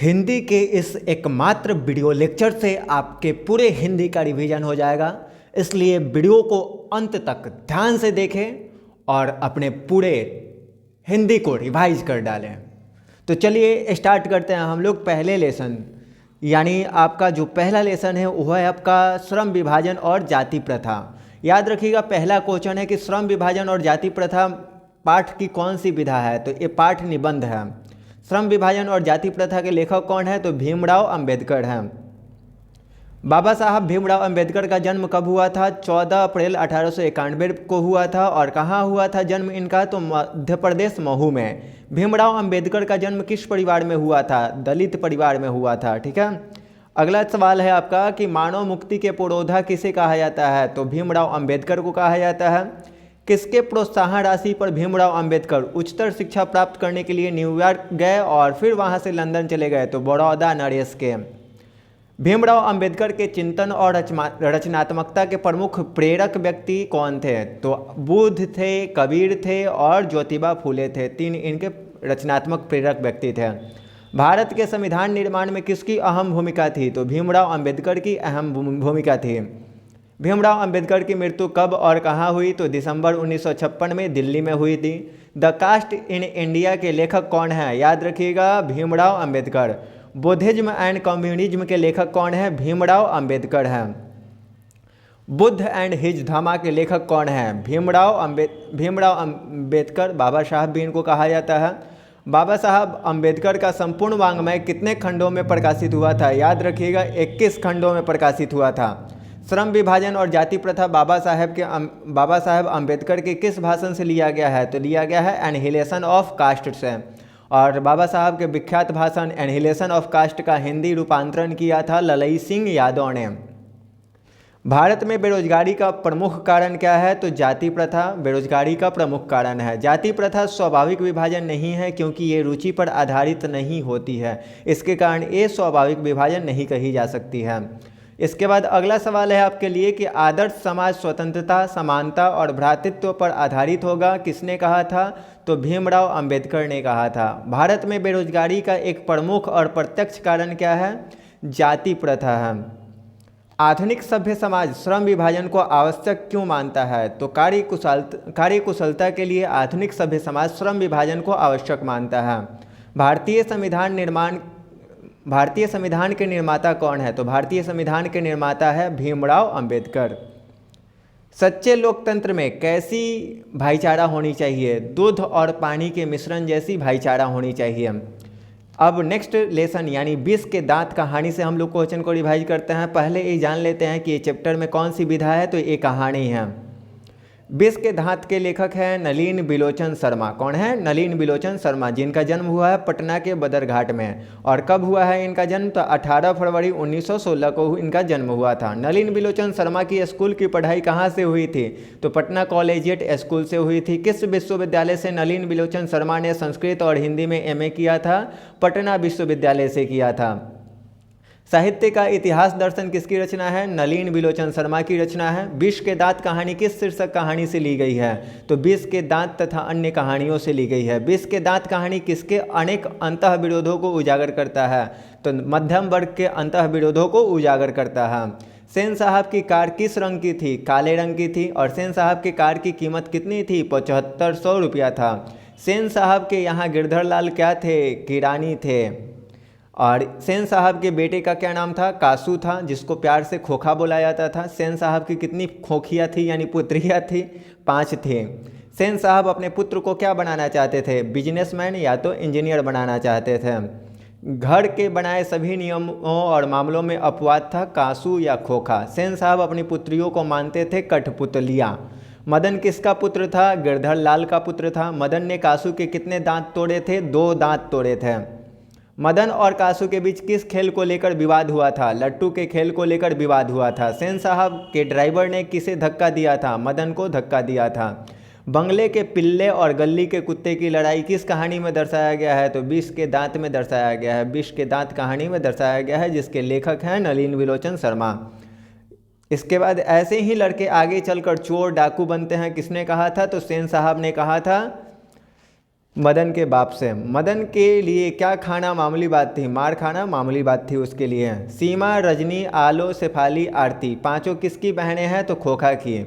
हिंदी के इस एकमात्र वीडियो लेक्चर से आपके पूरे हिंदी का रिवीजन हो जाएगा। इसलिए वीडियो को अंत तक ध्यान से देखें और अपने पूरे हिंदी को रिवाइज कर डालें। तो चलिए स्टार्ट करते हैं हम लोग पहले लेसन, यानी आपका जो पहला लेसन है वह है आपका श्रम विभाजन और जाति प्रथा। याद रखिएगा पहला क्वेश्चन है कि श्रम विभाजन और जाति प्रथा पाठ की कौन सी विधा है, तो ये पाठ निबंध है। श्रम विभाजन और जाति प्रथा के लेखक कौन है, तो भीमराव अंबेडकर हैं। बाबा साहब भीमराव अंबेडकर का जन्म कब हुआ था, 14 अप्रैल 1891 को हुआ था। और कहाँ हुआ था जन्म इनका, तो मध्य प्रदेश महू में। भीमराव अंबेडकर का जन्म किस परिवार में हुआ था, दलित परिवार में हुआ था। ठीक है, अगला सवाल है आपका कि मानव मुक्ति के पुरोधा किसे कहा जाता है, तो भीमराव अंबेडकर को कहा जाता है। किसके प्रोत्साहन राशि पर भीमराव अंबेडकर उच्चतर शिक्षा प्राप्त करने के लिए न्यूयॉर्क गए और फिर वहां से लंदन चले गए, तो बड़ौदा नरेश के। भीमराव अंबेडकर के चिंतन और रचनात्मकता के प्रमुख प्रेरक व्यक्ति कौन थे, तो बुद्ध थे, कबीर थे और ज्योतिबा फूले थे। तीन इनके रचनात्मक प्रेरक व्यक्ति थे। भारत के संविधान निर्माण में किसकी अहम भूमिका थी, तो भीमराव अंबेडकर की अहम भूमिका थी। भीमराव अंबेडकर की मृत्यु कब और कहाँ हुई, तो दिसंबर 1956 में दिल्ली में हुई थी। द कास्ट इन इंडिया के लेखक कौन है, याद रखिएगा Bhimrao Ambedkar. Buddhism and communism के लेखक कौन है, भीमराव अंबेडकर हैं। बुद्ध एंड हिज धमा के लेखक कौन है, भीमराव अंबेडकर। बाबा साहब भी इनको कहा जाता है। बाबा साहब अंबेडकर का संपूर्ण वाङ्मय कितने खंडों में प्रकाशित हुआ था, याद रखिएगा 21 खंडों में प्रकाशित हुआ था। श्रम विभाजन और जाति प्रथा बाबा साहब अंबेडकर के किस भाषण से लिया गया है, तो लिया गया है एनहिलेशन ऑफ कास्ट से। और बाबा साहब के विख्यात भाषण एनहिलेशन ऑफ कास्ट का हिंदी रूपांतरण किया था ललई सिंह यादव ने। भारत में बेरोजगारी का प्रमुख कारण क्या है, तो जाति प्रथा बेरोजगारी का प्रमुख कारण है। जाति प्रथा स्वाभाविक विभाजन नहीं है क्योंकि ये रुचि पर आधारित नहीं होती है, इसके कारण ये स्वाभाविक विभाजन नहीं कही जा सकती है। इसके बाद अगला सवाल है आपके लिए कि आदर्श समाज स्वतंत्रता, समानता और भ्रातृत्व पर आधारित होगा, किसने कहा था, तो भीमराव अंबेडकर ने कहा था। भारत में बेरोजगारी का एक प्रमुख और प्रत्यक्ष कारण क्या है, जाति प्रथा है। आधुनिक सभ्य समाज श्रम विभाजन को आवश्यक क्यों मानता है, तो कार्यकुशलता के लिए आधुनिक सभ्य समाज श्रम विभाजन को आवश्यक मानता है। भारतीय संविधान के निर्माता कौन है, तो भारतीय संविधान के निर्माता है भीमराव अंबेडकर। सच्चे लोकतंत्र में कैसी भाईचारा होनी चाहिए, दूध और पानी के मिश्रण जैसी भाईचारा होनी चाहिए। अब नेक्स्ट लेसन यानी 20 के दांत कहानी से हम लोग क्वेश्चन को रिवाइज करते हैं। पहले ये जान लेते हैं कि ये चैप्टर में कौन सी विधा है, तो ये कहानी है। 20 के दांत के लेखक हैं नलिन बिलोचन शर्मा। कौन है, नलिन बिलोचन शर्मा, जिनका जन्म हुआ है पटना के बदरघाट में। और कब हुआ है इनका जन्म, तो 18 फरवरी 1916 को इनका जन्म हुआ था। नलिन बिलोचन शर्मा की स्कूल की पढ़ाई कहाँ से हुई थी, तो पटना कॉलेजिएट स्कूल से हुई थी। किस विश्वविद्यालय से नलिन बिलोचन शर्मा ने संस्कृत और हिंदी में MA किया था, पटना विश्वविद्यालय से किया था। साहित्य का इतिहास दर्शन किसकी रचना है, नलिन बिलोचन शर्मा की रचना है। 20 के दांत कहानी किस शीर्षक कहानी से ली गई है, तो 20 के दांत तथा अन्य कहानियों से ली गई है। 20 के दांत कहानी किसके अनेक अंतः विरोधों को उजागर करता है, तो मध्यम वर्ग के अंतः विरोधों को उजागर करता है। सेन साहब की कार किस रंग की थी, काले रंग की थी। और सेन साहब की कार की कीमत कितनी थी, 7500 रुपया था। सेन साहब के यहाँ गिरधर लाल क्या थे, किरानी थे। और सेन साहब के बेटे का क्या नाम था, कासू था, जिसको प्यार से खोखा बोला जाता था। सेन साहब की कितनी खोखियाँ थी यानी पुत्रियाँ थी, 5 थी। सेन साहब अपने पुत्र को क्या बनाना चाहते थे, बिजनेसमैन या तो इंजीनियर बनाना चाहते थे। घर के बनाए सभी नियमों और मामलों में अपवाद था, कासू या खोखा। सेन साहब अपनी पुत्रियों को मानते थे कठपुतलियाँ। मदन किसका पुत्र था, गिरधर लाल का पुत्र था। मदन ने कासू के कितने दांत तोड़े थे, 2 दांत तोड़े थे। मदन और कासू के बीच किस खेल को लेकर विवाद हुआ था, लट्टू के खेल को लेकर विवाद हुआ था। सेन साहब के ड्राइवर ने किसे धक्का दिया था, मदन को धक्का दिया था। बंगले के पिल्ले और गली के कुत्ते की लड़ाई किस कहानी में दर्शाया गया है, तो 20 के दांत में दर्शाया गया है। 20 के दांत कहानी में दर्शाया गया है, जिसके लेखक हैं नलिन बिलोचन शर्मा। इसके बाद ऐसे ही लड़के आगे चलकर चोर डाकू बनते हैं, किसने कहा था, तो सेन साहब ने कहा था। मदन के बाप से। मदन के लिए क्या खाना मामूली बात थी? मार खाना मामूली बात थी उसके लिए। सीमा, रजनी, आलो, शेफाली, आरती पांचों किसकी बहनें हैं? तो खोखा की।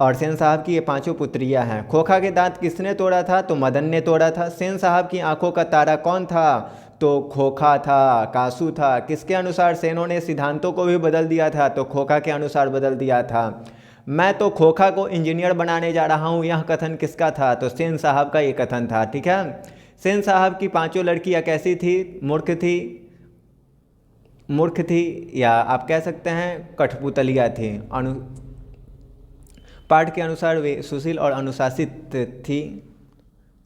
और सेन साहब की ये पांचों पुत्रियां हैं। खोखा के दांत किसने तोड़ा था? तो मदन ने तोड़ा था। सेन साहब की आंखों का तारा कौन था? तो खोखा था, कासू था। किसके अनुसार सेनों ने सिद्धांतों को भी बदल दिया था? तो खोखा के अनुसार बदल दिया था। मैं तो खोखा को इंजीनियर बनाने जा रहा हूँ, यह कथन किसका था? तो सेन साहब का ये कथन था। ठीक है। सेन साहब की पांचों लड़कियां कैसी थी? मूर्ख थी या आप कह सकते हैं कठपुतलिया थी। पाठ के अनुसार वे सुशील और अनुशासित थी।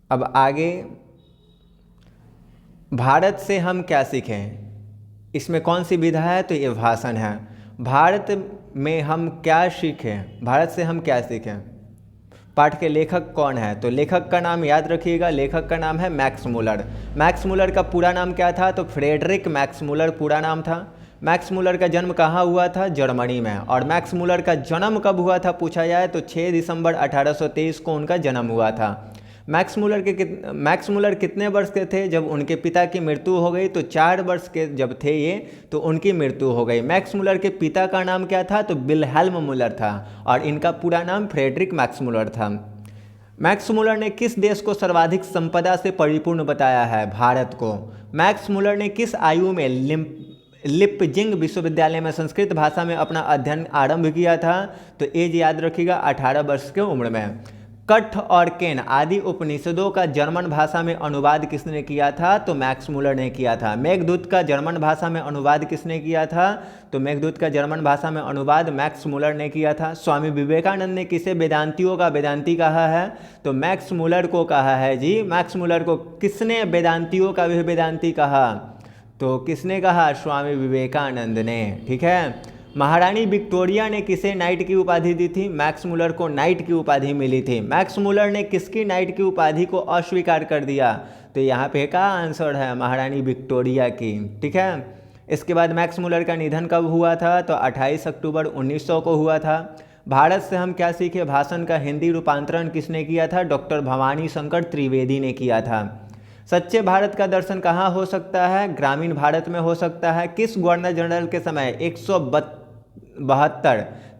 अब आगे, भारत से हम क्या सीखें? इसमें कौन सी विधा है? तो ये भाषण है। भारत में हम क्या सीखें? भारत से हम क्या सीखें? पाठ के लेखक कौन है? तो लेखक का नाम याद रखिएगा, लेखक का नाम है मैक्स मूलर। मैक्स मूलर का पूरा नाम क्या था? तो फ्रेडरिक मैक्स मूलर पूरा नाम था। मैक्स मूलर का जन्म कहाँ हुआ था? जर्मनी में। और मैक्स मूलर का जन्म कब हुआ था पूछा जाए तो 6 दिसंबर 1823 को उनका जन्म हुआ था। मैक्स मूलर कितने वर्ष के थे जब उनके पिता की मृत्यु हो गई? तो 4 वर्ष के जब थे ये तो उनकी मृत्यु हो गई। मैक्स मूलर के पिता का नाम क्या था? तो विल्हेल्म मूलर था और इनका पूरा नाम फ्रेडरिक मैक्स मूलर था। मैक्स मूलर ने किस देश को सर्वाधिक संपदा से परिपूर्ण बताया है? भारत को। मैक्स मूलर ने किस आयु में लिपजिंग विश्वविद्यालय में संस्कृत भाषा में अपना अध्ययन आरंभ किया था? तो एज याद रखिएगा, 18 वर्ष की उम्र में। कठ और केन आदि उपनिषदों का जर्मन भाषा में अनुवाद किसने किया था? तो मैक्स मूलर ने किया था। मेघदूत का जर्मन भाषा में अनुवाद किसने किया था? तो मेघदूत का जर्मन भाषा में अनुवाद मैक्स मूलर ने किया था। स्वामी विवेकानंद ने किसे वेदांतियों का वेदांती कहा है? तो मैक्स मूलर को कहा है जी। मैक्स मूलर को किसने वेदांतियों का भी वेदांती कहा? तो किसने कहा? स्वामी विवेकानंद ने। ठीक है। महारानी विक्टोरिया ने किसे नाइट की उपाधि दी थी? मैक्स मूलर को नाइट की उपाधि मिली थी। मैक्स मूलर ने किसकी नाइट की उपाधि को अस्वीकार कर दिया? तो यहाँ पे का आंसर है महारानी विक्टोरिया की। ठीक है। इसके बाद मैक्स मूलर का निधन कब हुआ था? तो 28 अक्टूबर 1900 को हुआ था। भारत से हम क्या सीखे? भाषण का हिंदी रूपांतरण किसने किया था? डॉक्टर भवानी शंकर त्रिवेदी ने किया था। सच्चे भारत का दर्शन कहाँ हो सकता है? ग्रामीण भारत में हो सकता है। किस गवर्नर जनरल के समय 172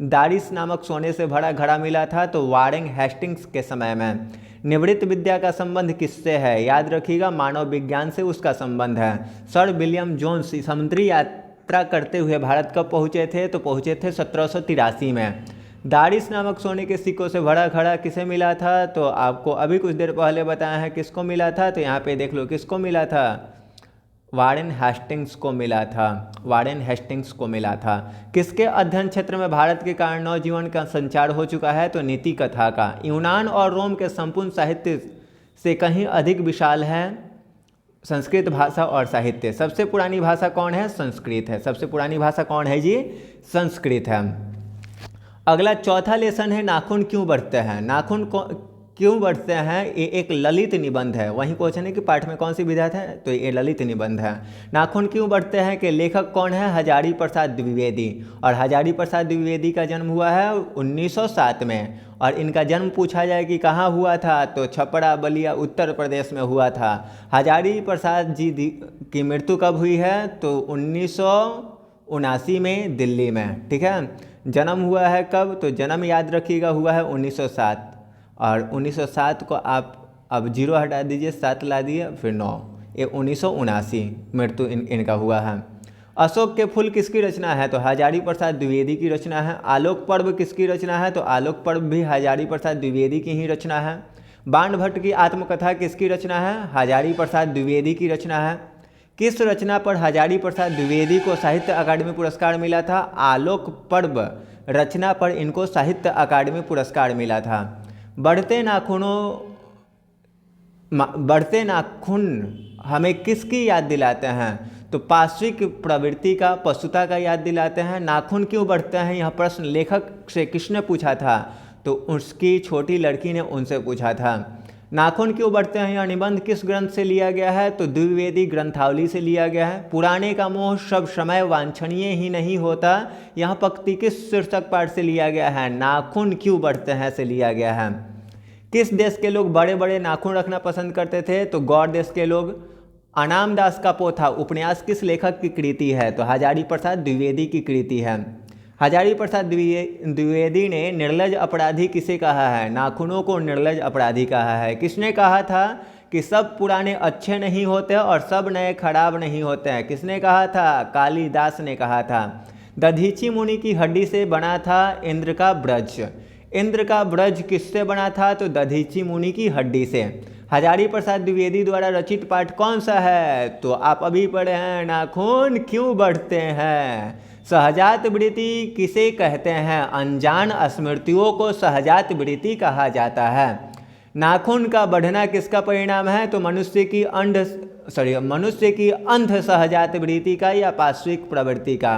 दारिस नामक सोने से भरा घड़ा मिला था? तो वारेन हेस्टिंग्स के समय में। निवृत्त विद्या का संबंध किससे है? याद रखिएगा, मानव विज्ञान से उसका संबंध है। सर विलियम जोन्स समुद्री यात्रा करते हुए भारत कब पहुँचे थे? तो पहुँचे थे 1783 में। दारिस नामक सोने के सिक्कों से भरा घड़ा किसे मिला था? तो आपको अभी कुछ देर पहले बताया है किसको मिला था। तो यहाँ पे देख लो किसको मिला था? वारेन हेस्टिंग्स को मिला था। वारेन हेस्टिंग्स को मिला था। किसके अध्ययन क्षेत्र में भारत के कारण नवजीवन का संचार हो चुका है? तो नीति कथा का। यूनान और रोम के संपूर्ण साहित्य से कहीं अधिक विशाल है संस्कृत भाषा और साहित्य। सबसे पुरानी भाषा कौन है? संस्कृत है। सबसे पुरानी भाषा कौन है जी? संस्कृत है। अगला चौथा लेसन है, नाखून क्यों बढ़ते हैं? नाखून क्यों बढ़ते हैं? ये एक ललित निबंध है। वहीं क्वेश्चन है कि पाठ में कौन सी विधा है? तो ये ललित निबंध है। नाखून क्यों बढ़ते हैं के लेखक कौन है? हजारी प्रसाद द्विवेदी। और हजारी प्रसाद द्विवेदी का जन्म हुआ है 1907 में। और इनका जन्म पूछा जाए कि कहाँ हुआ था? तो छपरा बलिया उत्तर प्रदेश में हुआ था। हजारी प्रसाद जी की मृत्यु कब हुई है? तो 1979 में दिल्ली में। ठीक है। जन्म हुआ है कब? तो जन्म याद रखिएगा हुआ है 1907। और 1907 को आप अब 0 हटा दीजिए, 7 ला दिए, फिर 9, ये 1979 मृत्यु इनका हुआ है। अशोक के फूल किसकी रचना है? तो हजारी प्रसाद द्विवेदी की रचना है। आलोक पर्व किसकी रचना है? तो आलोक पर्व भी हजारी प्रसाद द्विवेदी की ही रचना है। बाण भट्ट की आत्मकथा किसकी रचना है? हजारी प्रसाद द्विवेदी की रचना है। किस रचना पर हजारी प्रसाद द्विवेदी को साहित्य अकादमी पुरस्कार मिला था? आलोक पर्व रचना पर इनको साहित्य अकादमी पुरस्कार मिला था। बढ़ते नाखून हमें किसकी याद दिलाते हैं? तो पार्श्विक प्रवृत्ति का, पशुता का याद दिलाते हैं। नाखून क्यों बढ़ते हैं? यह प्रश्न लेखक से किसने पूछा था? तो उसकी छोटी लड़की ने उनसे पूछा था। नाखून क्यों बढ़ते हैं? यह निबंध किस ग्रंथ से लिया गया है? तो द्विवेदी ग्रंथावली से लिया गया है। पुराने का मोह सब समय वांछनीय ही नहीं होता, यह पंक्ति किस शीर्षक पाठ से लिया गया है? नाखून क्यों बढ़ते हैं से लिया गया है। किस देश के लोग बड़े बड़े नाखून रखना पसंद करते थे? तो गौड़ देश के लोग। अनाम दास का पोथा उपन्यास किस लेखक की कृति है? तो हजारी प्रसाद द्विवेदी की कृति है। हजारी प्रसाद द्विवेदी ने निर्लज अपराधी किसे कहा है? नाखूनों को निर्लज अपराधी कहा है। किसने कहा था कि सब पुराने अच्छे नहीं होते और सब नए खराब नहीं होते हैं? किसने कहा था? कालिदास ने कहा था। दधीची मुनि की हड्डी से बना था इंद्र का ब्रज। इंद्र का ब्रज किससे बना था? तो दधीची मुनि की हड्डी से। हजारी प्रसाद द्विवेदी द्वारा रचित पाठ कौन सा है? तो आप अभी पढ़े हैं, नाखून क्यों बढ़ते हैं। सहजात वृत्ति किसे कहते हैं? अनजान स्मृतियों को सहजात वृत्ति कहा जाता है। नाखून का बढ़ना किसका परिणाम है? तो मनुष्य की अंध सहजात वृत्ति का या पार्श्विक प्रवृत्ति का।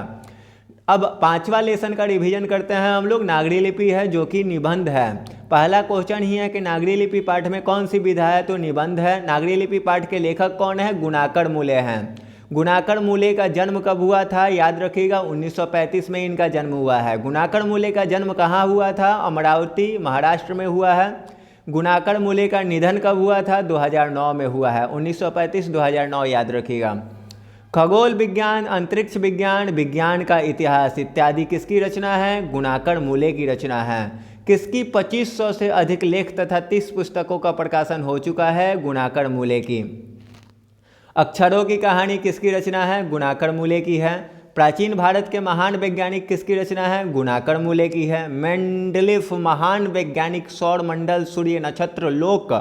अब पांचवा लेसन का रिवीजन करते हैं हम लोग। नागरी लिपि है जो कि निबंध है। पहला क्वेश्चन ही है कि नागरी लिपि पाठ में कौन सी विधा है? तो निबंध है। नागरी लिपि पाठ के लेखक कौन है? गुणाकर मूले हैं। गुणाकर मूले का जन्म कब हुआ था? याद रखिएगा 1935 में इनका जन्म हुआ है। गुणाकर मूले का जन्म कहाँ हुआ था? अमरावती महाराष्ट्र में हुआ है। गुणाकर मूले का निधन कब हुआ था? 2009 में हुआ है। 1935-2009 याद रखिएगा। खगोल विज्ञान, अंतरिक्ष विज्ञान, विज्ञान का इतिहास इत्यादि किसकी रचना है? गुणाकर मूले की रचना है। किसकी 2500 से अधिक लेख तथा 30 पुस्तकों का प्रकाशन हो चुका है? गुणाकर मूले की। अक्षरों की कहानी किसकी रचना है? गुणाकर मूले की है। प्राचीन भारत के महान वैज्ञानिक किसकी रचना है? गुणाकर मूले की है। मेंडलीफ महान वैज्ञानिक, सौर मंडल, सूर्य, नक्षत्र, लोक,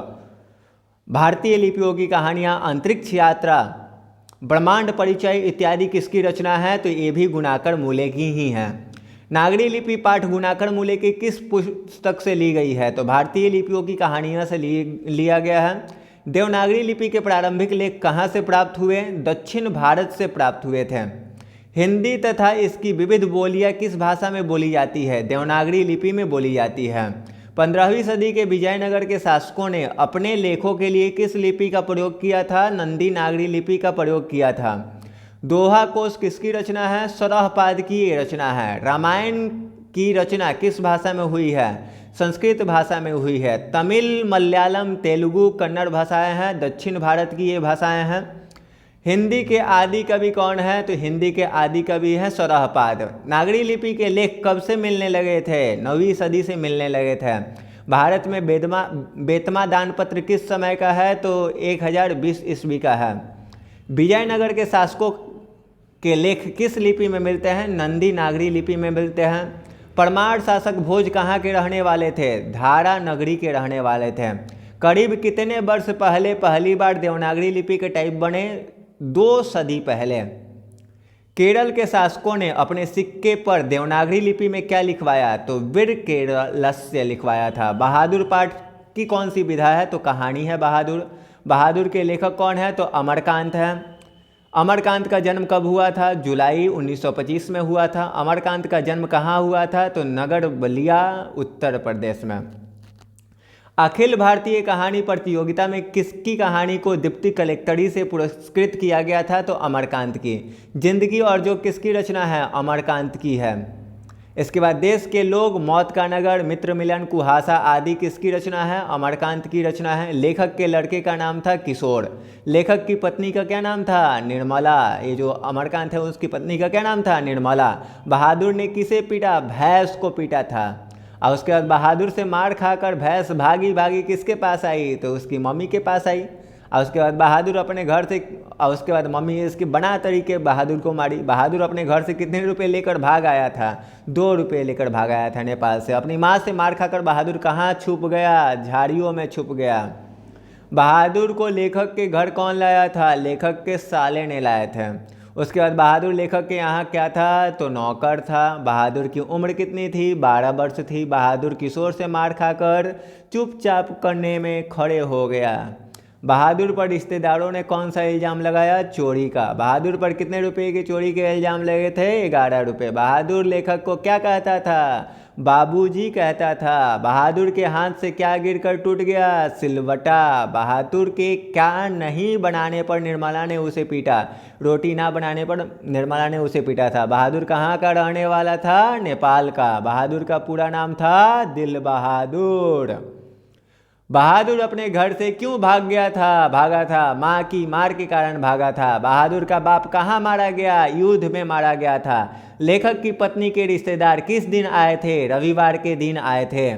भारतीय लिपियों की कहानियाँ, अंतरिक्ष यात्रा, ब्रह्मांड परिचय इत्यादि किसकी रचना है? तो ये भी गुणाकर मूले की ही है। नागरी लिपि पाठ गुणाकर मूले की किस पुस्तक से ली गई है? तो भारतीय लिपियों की कहानियाँ से लिया गया है। देवनागरी लिपि के प्रारंभिक लेख कहाँ से प्राप्त हुए? दक्षिण भारत से प्राप्त हुए थे। हिंदी तथा इसकी विविध बोलियाँ किस भाषा में बोली जाती है? देवनागरी लिपि में बोली जाती है। 15वीं सदी के विजयनगर के शासकों ने अपने लेखों के लिए किस लिपि का प्रयोग किया था? नंदी नागरी लिपि का प्रयोग किया था। दोहा कोश किसकी रचना है? सरहपाद की ये रचना है। रामायण की रचना किस भाषा में हुई है? संस्कृत भाषा में हुई है। तमिल, मलयालम, तेलुगु, कन्नड़ भाषाएं हैं। दक्षिण भारत की ये भाषाएं हैं। हिंदी के आदि कवि कौन है? तो हिंदी के आदि कवि हैं सरहपाद। नागरी लिपि के लेख कब से मिलने लगे थे? 9वीं सदी से मिलने लगे थे। भारत में बेतमा दानपत्र किस समय का है? तो 1020 ईस्वी का है। विजयनगर के शासकों के लेख किस लिपि में मिलते हैं? नंदी नागरी लिपि में मिलते हैं। परमार शासक भोज कहाँ के रहने वाले थे? धारा नगरी के रहने वाले थे। करीब कितने वर्ष पहले पहली बार देवनागरी लिपि के टाइप बने? 2 सदी पहले। केरल के शासकों ने अपने सिक्के पर देवनागरी लिपि में क्या लिखवाया? तो वीर केरलस्य लिखवाया था। बहादुर पाठ की कौन सी विधा है? तो कहानी है बहादुर। बहादुर के लेखक कौन है? तो अमरकांत है। अमरकांत का जन्म कब हुआ था? जुलाई 1925 में हुआ था। अमरकांत का जन्म कहाँ हुआ था? तो नगर बलिया, उत्तर प्रदेश में। अखिल भारतीय कहानी प्रतियोगिता में किसकी कहानी को दीप्ति कलेक्टरी से पुरस्कृत किया गया था? तो अमरकांत की। जिंदगी और जो किसकी रचना है? अमरकांत की है। इसके बाद देश के लोग, मौत का नगर, मित्र मिलन, कुहासा आदि किसकी रचना है? अमरकांत की रचना है। लेखक के लड़के का नाम था किशोर। लेखक की पत्नी का क्या नाम था? निर्मला। ये जो अमरकांत है उसकी पत्नी का क्या नाम था? निर्मला। बहादुर ने किसे पीटा? भैंस को पीटा था। और उसके बाद बहादुर से मार खाकर भैंस भागी भागी किसके पास आई? तो उसकी मम्मी के पास आई। और उसके बाद बहादुर अपने घर से, और उसके बाद मम्मी इसकी बना तरीके बहादुर को मारी। बहादुर अपने घर से कितने रुपए लेकर भाग आया था? 2 रुपये लेकर भाग आया था नेपाल से। अपनी माँ से मार खाकर बहादुर कहाँ छुप गया? झाड़ियों में छुप गया। बहादुर को लेखक के घर कौन लाया था? लेखक के साले ने लाए थे। उसके बाद बहादुर लेखक के यहाँ क्या था? तो नौकर था। बहादुर की उम्र कितनी थी? 12 वर्ष थी। बहादुर किशोर से मार खाकर चुपचाप करने में खड़े हो गया। बहादुर पर रिश्तेदारों ने कौन सा इल्ज़ाम लगाया? चोरी का। बहादुर पर कितने रुपए की चोरी के इल्ज़ाम लगे थे? 11 रुपये। बहादुर लेखक को क्या कहता था? बाबूजी कहता था। बहादुर के हाथ से क्या गिरकर टूट गया? सिलवटा। बहादुर के क्या नहीं बनाने पर निर्मला ने उसे पीटा? रोटी ना बनाने पर निर्मला ने उसे पीटा था। बहादुर कहाँ का रहने वाला था? नेपाल का। बहादुर का पूरा नाम था दिल बहादुर। बहादुर अपने घर से क्यों भागा था, माँ की मार के कारण भागा था। बहादुर का बाप कहाँ मारा गया, युद्ध में मारा गया था। लेखक की पत्नी के रिश्तेदार किस दिन आए थे, रविवार के दिन आए थे।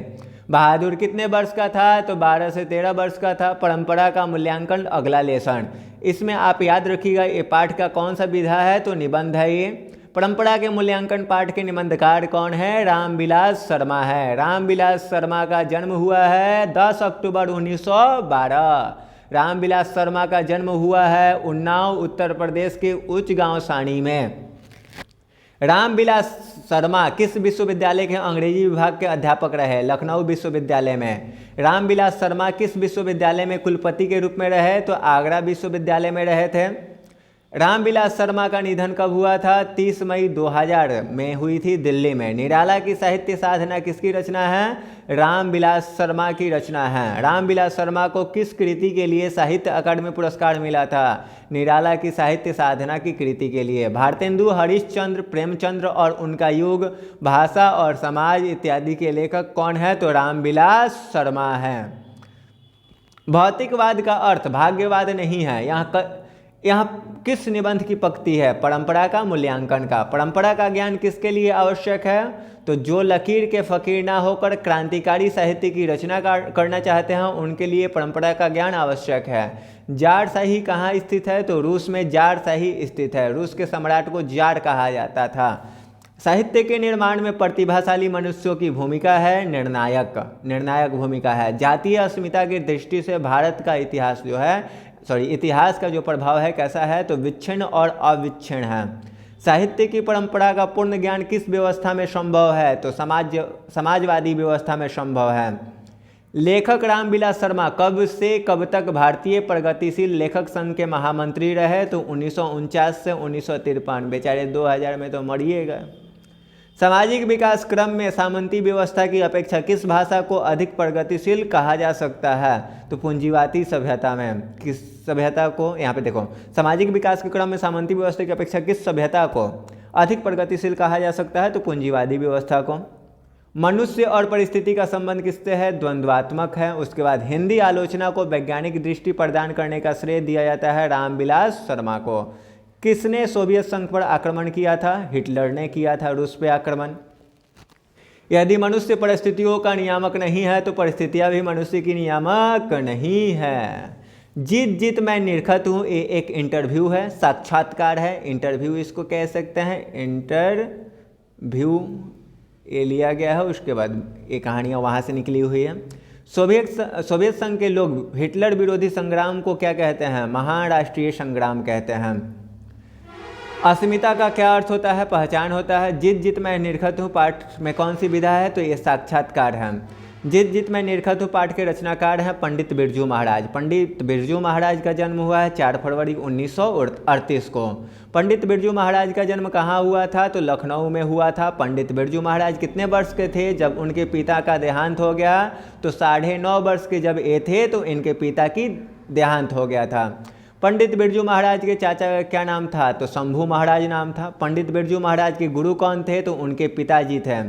बहादुर कितने वर्ष का था, तो 12 से 13 वर्ष का था। परंपरा का मूल्यांकन अगला लेसन। इसमें आप याद रखिएगा ये पाठ का कौन सा विधा है, तो निबंध है ये। परंपरा के मूल्यांकन पाठ के निबंधकार कौन है, रामविलास शर्मा है। रामविलास शर्मा का जन्म हुआ है 10 अक्टूबर 1912। रामविलास शर्मा का जन्म हुआ है उन्नाव उत्तर प्रदेश के उच्च गांव सानी में। रामविलास शर्मा किस विश्वविद्यालय के अंग्रेजी विभाग के अध्यापक रहे, लखनऊ विश्वविद्यालय में। रामविलास शर्मा किस विश्वविद्यालय में कुलपति के रूप में रहे, तो आगरा विश्वविद्यालय में रहे थे। रामविलास शर्मा का निधन कब हुआ था, 30 मई 2000 में हुई थी दिल्ली में। निराला की साहित्य साधना किसकी रचना है, रामविलास शर्मा की रचना है। रामविलास शर्मा को किस कृति के लिए साहित्य अकादमी पुरस्कार मिला था, निराला की साहित्य साधना की कृति के लिए। भारतेंदु हरिश्चंद्र प्रेमचंद्र और उनका युग, भाषा और समाज इत्यादि के लेखक कौन है, तो रामविलास शर्मा है। भौतिकवाद का अर्थ भाग्यवाद नहीं है। यहाँ किस निबंध की पंक्ति है, परंपरा का मूल्यांकन का। परंपरा का ज्ञान किसके लिए आवश्यक है, तो जो लकीर के फकीर ना होकर क्रांतिकारी साहित्य की रचना करना चाहते हैं उनके लिए परंपरा का ज्ञान आवश्यक है। जार शाही कहाँ स्थित है, तो रूस में जार शाही स्थित है। रूस के सम्राट को जार कहा जाता था। साहित्य के निर्माण में प्रतिभाशाली मनुष्यों की भूमिका है निर्णायक भूमिका है। जातीय अस्मिता की दृष्टि से भारत का इतिहास जो है इतिहास का जो प्रभाव है कैसा है, तो विच्छिन्न और अविच्छिन्न है। साहित्य की परंपरा का पूर्ण ज्ञान किस व्यवस्था में संभव है, तो समाजवादी व्यवस्था में संभव है। लेखक रामविलास शर्मा कब से कब तक भारतीय प्रगतिशील लेखक संघ के महामंत्री रहे, तो 1949 से 1953। बेचारे 2000 में तो मरिए गए। सामाजिक विकास क्रम में सामंती व्यवस्था की अपेक्षा किस भाषा को अधिक प्रगतिशील कहा जा सकता है, तो पूंजीवादी सभ्यता में। किस सभ्यता को, यहाँ पे देखो, सामाजिक विकास के क्रम में सामंती व्यवस्था की अपेक्षा किस सभ्यता को अधिक प्रगतिशील कहा जा सकता है, तो पूंजीवादी व्यवस्था को। मनुष्य और परिस्थिति का संबंध किससे है, द्वंद्वात्मक है। उसके बाद हिंदी आलोचना को वैज्ञानिक दृष्टि प्रदान करने का श्रेय दिया जाता है रामविलास शर्मा को। किसने सोवियत संघ पर आक्रमण किया था, हिटलर ने किया था रूस पे आक्रमण। यदि मनुष्य परिस्थितियों का नियामक नहीं है, तो परिस्थितियां भी मनुष्य की नियामक नहीं है। जीत मैं निरखत हूँ, ये एक इंटरव्यू है, साक्षात्कार है। इंटरव्यू इसको कह सकते हैं, इंटरव्यू ये लिया गया है। उसके बाद ये कहानियाँ वहाँ से निकली हुई है। सोवियत संघ के लोग हिटलर विरोधी संग्राम को क्या कहते हैं, महाराष्ट्रीय संग्राम कहते हैं। अस्मिता का क्या अर्थ होता है, पहचान होता है। जीत मैं निरखत हूँ पाठ में कौन सी विधा है, तो ये साक्षात्कार है। जीत मैं निरखत हूँ पाठ के रचनाकार हैं पंडित बिरजू महाराज। पंडित बिरजू महाराज का जन्म हुआ है 4 फरवरी 1938 को। पंडित बिरजू महाराज का जन्म कहाँ हुआ था, तो लखनऊ में हुआ था। पंडित बिरजू महाराज कितने वर्ष के थे जब उनके पिता का देहांत हो गया, तो 9.5 वर्ष के जब ये थे तो इनके पिता की देहांत हो गया था। पंडित बिरजू महाराज के चाचा का क्या नाम था, तो शंभू महाराज नाम था। पंडित बिरजू महाराज के गुरु कौन थे, तो उनके पिताजी थे।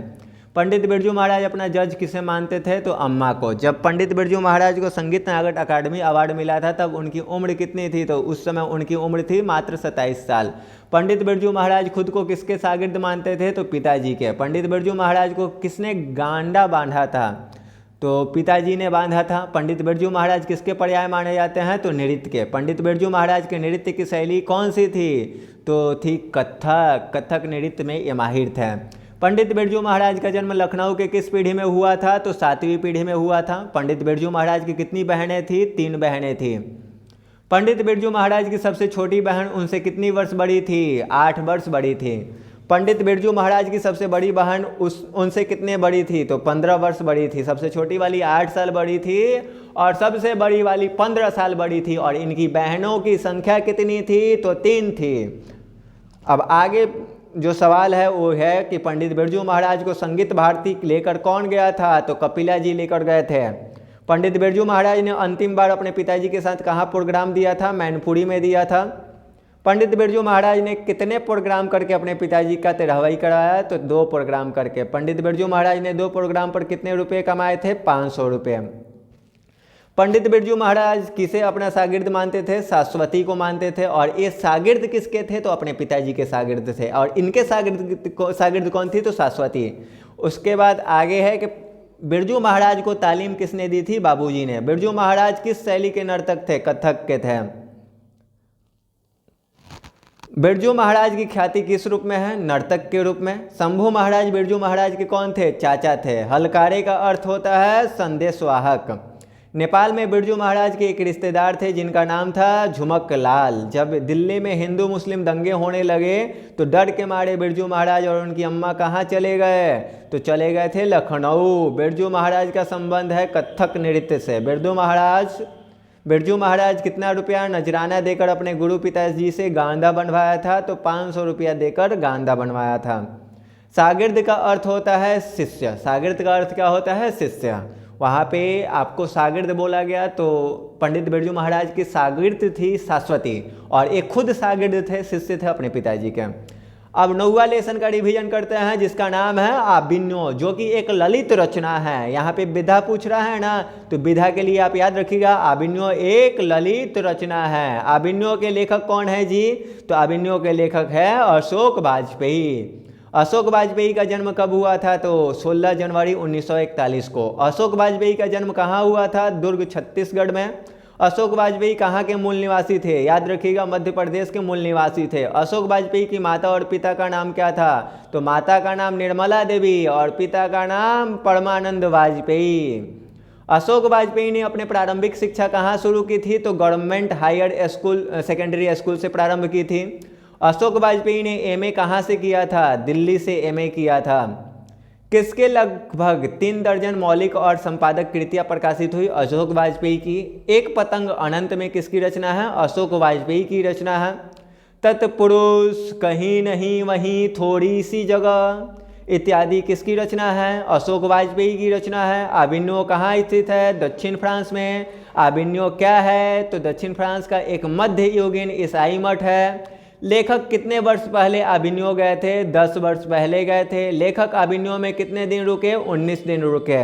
पंडित बिरजू महाराज अपना जज किसे मानते थे, तो अम्मा को। जब पंडित बिरजू महाराज को संगीत नाटक अकादमी अवार्ड मिला था तब उनकी उम्र कितनी थी, तो उस समय उनकी उम्र थी मात्र 27 साल। पंडित बिरजू महाराज खुद को किसके शागिर्द मानते थे, तो पिताजी के। पंडित बिरजू महाराज को किसने गांडा बांधा था, तो पिताजी ने बांधा था। पंडित बिरजू महाराज किसके पर्याय माने जाते हैं, तो नृत्य के। पंडित बिरजू महाराज के नृत्य की शैली कौन सी थी, तो थी कथक। कथक नृत्य में ये माहिर थे। पंडित बिरजू महाराज का जन्म लखनऊ के किस पीढ़ी में हुआ था, तो 7वीं पीढ़ी में हुआ था। पंडित बिरजू महाराज की कितनी बहनें थी, 3 बहनें थी। पंडित बिरजू महाराज की सबसे छोटी बहन उनसे कितनी वर्ष बड़ी थी, 8 वर्ष बड़ी थी। पंडित बिरजू महाराज की सबसे बड़ी बहन उनसे कितने बड़ी थी, तो 15 वर्ष बड़ी थी। सबसे छोटी वाली 8 साल बड़ी थी और सबसे बड़ी वाली 15 साल बड़ी थी। और इनकी बहनों की संख्या कितनी थी, तो 3 थी। अब आगे जो सवाल है वो है कि पंडित बिरजू महाराज को संगीत भारती लेकर कौन गया था, तो कपिला जी लेकर गए थे। पंडित बिरजू महाराज ने अंतिम बार अपने पिताजी के साथ कहाँ प्रोग्राम दिया था, मैनपुरी में दिया था। पंडित बिरजू महाराज ने कितने प्रोग्राम करके अपने पिताजी का 13वाई कराया, तो 2 प्रोग्राम करके। पंडित बिरजू महाराज ने 2 प्रोग्राम पर कितने रुपए कमाए थे, 500 रुपये। पंडित बिरजू महाराज किसे अपना शागिर्द मानते थे? सरस्वती को मानते थे। और ये शागिर्द किसके थे? तो अपने पिताजी के शागिर्द थे। और इनके शागिर्द कौन थी? तो सरस्वती। उसके बाद आगे है कि बिरजू महाराज को तालीम किसने दी थी? बाबूजी ने। बिरजू महाराज किस शैली के नर्तक थे? कथक के थे। बिरजू महाराज की ख्याति किस रूप में है? नर्तक के रूप में। शंभू महाराज बिरजू महाराज के कौन थे? चाचा थे। हलकारे का अर्थ होता है संदेशवाहक। नेपाल में बिरजू महाराज के एक रिश्तेदार थे जिनका नाम था झुमक लाल। जब दिल्ली में हिंदू मुस्लिम दंगे होने लगे तो डर के मारे बिरजू महाराज और उनकी अम्मा कहाँ चले गए? तो चले गए थे लखनऊ। बिरजू महाराज का संबंध है कथक नृत्य से। बिरजू महाराज कितना रुपया नजराना देकर अपने गुरु पिताजी से गांधा बनवाया था? तो 500 रुपया देकर गांधा बनवाया था। शागिर्द का अर्थ होता है शिष्य। शागिर्द का अर्थ क्या होता है? शिष्य। वहाँ पे आपको शागिर्द बोला गया तो पंडित बिरजू महाराज की शागिर्द थी सरस्वती और एक खुद शागिर्द थे, शिष्य थे अपने पिताजी के। अब 9वां लेसन का रिवीजन करते हैं जिसका नाम है आबिन्यो, जो कि एक ललित रचना है। यहाँ पे विधा पूछ रहा है ना, तो विधा के लिए आप याद रखिएगा आबिन्यो एक ललित रचना है। आबिन्यो के लेखक कौन है जी? तो आबिन्यो के लेखक है अशोक वाजपेयी। अशोक वाजपेयी का जन्म कब हुआ था? तो 16 जनवरी 1941 को। अशोक वाजपेयी का जन्म कहाँ हुआ था? दुर्ग छत्तीसगढ़ में। अशोक वाजपेयी कहाँ के मूल निवासी थे? याद रखिएगा मध्य प्रदेश के मूल निवासी थे। अशोक वाजपेयी की माता और पिता का नाम क्या था? तो माता का नाम निर्मला देवी और पिता का नाम परमानंद वाजपेयी। अशोक वाजपेयी ने अपने प्रारंभिक शिक्षा कहाँ शुरू की थी? तो government higher school secondary school से प्रारंभ की थी। अशोक वाजपेयी ने एमए कहाँ से किया था? दिल्ली से एमए किया था। किसके लगभग 3 दर्जन मौलिक और संपादक कृतियां प्रकाशित हुई? अशोक वाजपेयी की। एक पतंग अनंत में किसकी रचना है? अशोक वाजपेयी की रचना है। तत्पुरुष, कहीं नहीं वहीं थोड़ी सी जगह इत्यादि किसकी रचना है? अशोक वाजपेयी की रचना है। आबिन्यो कहाँ स्थित है? दक्षिण फ्रांस में। आबिन्यो क्या है? तो दक्षिण फ्रांस का एक मध्ययुगीन ईसाई मठ है। लेखक कितने वर्ष पहले आबिन्यो गए थे? 10 वर्ष पहले गए थे। लेखक आबिन्यो में कितने दिन रुके? 19 दिन रुके।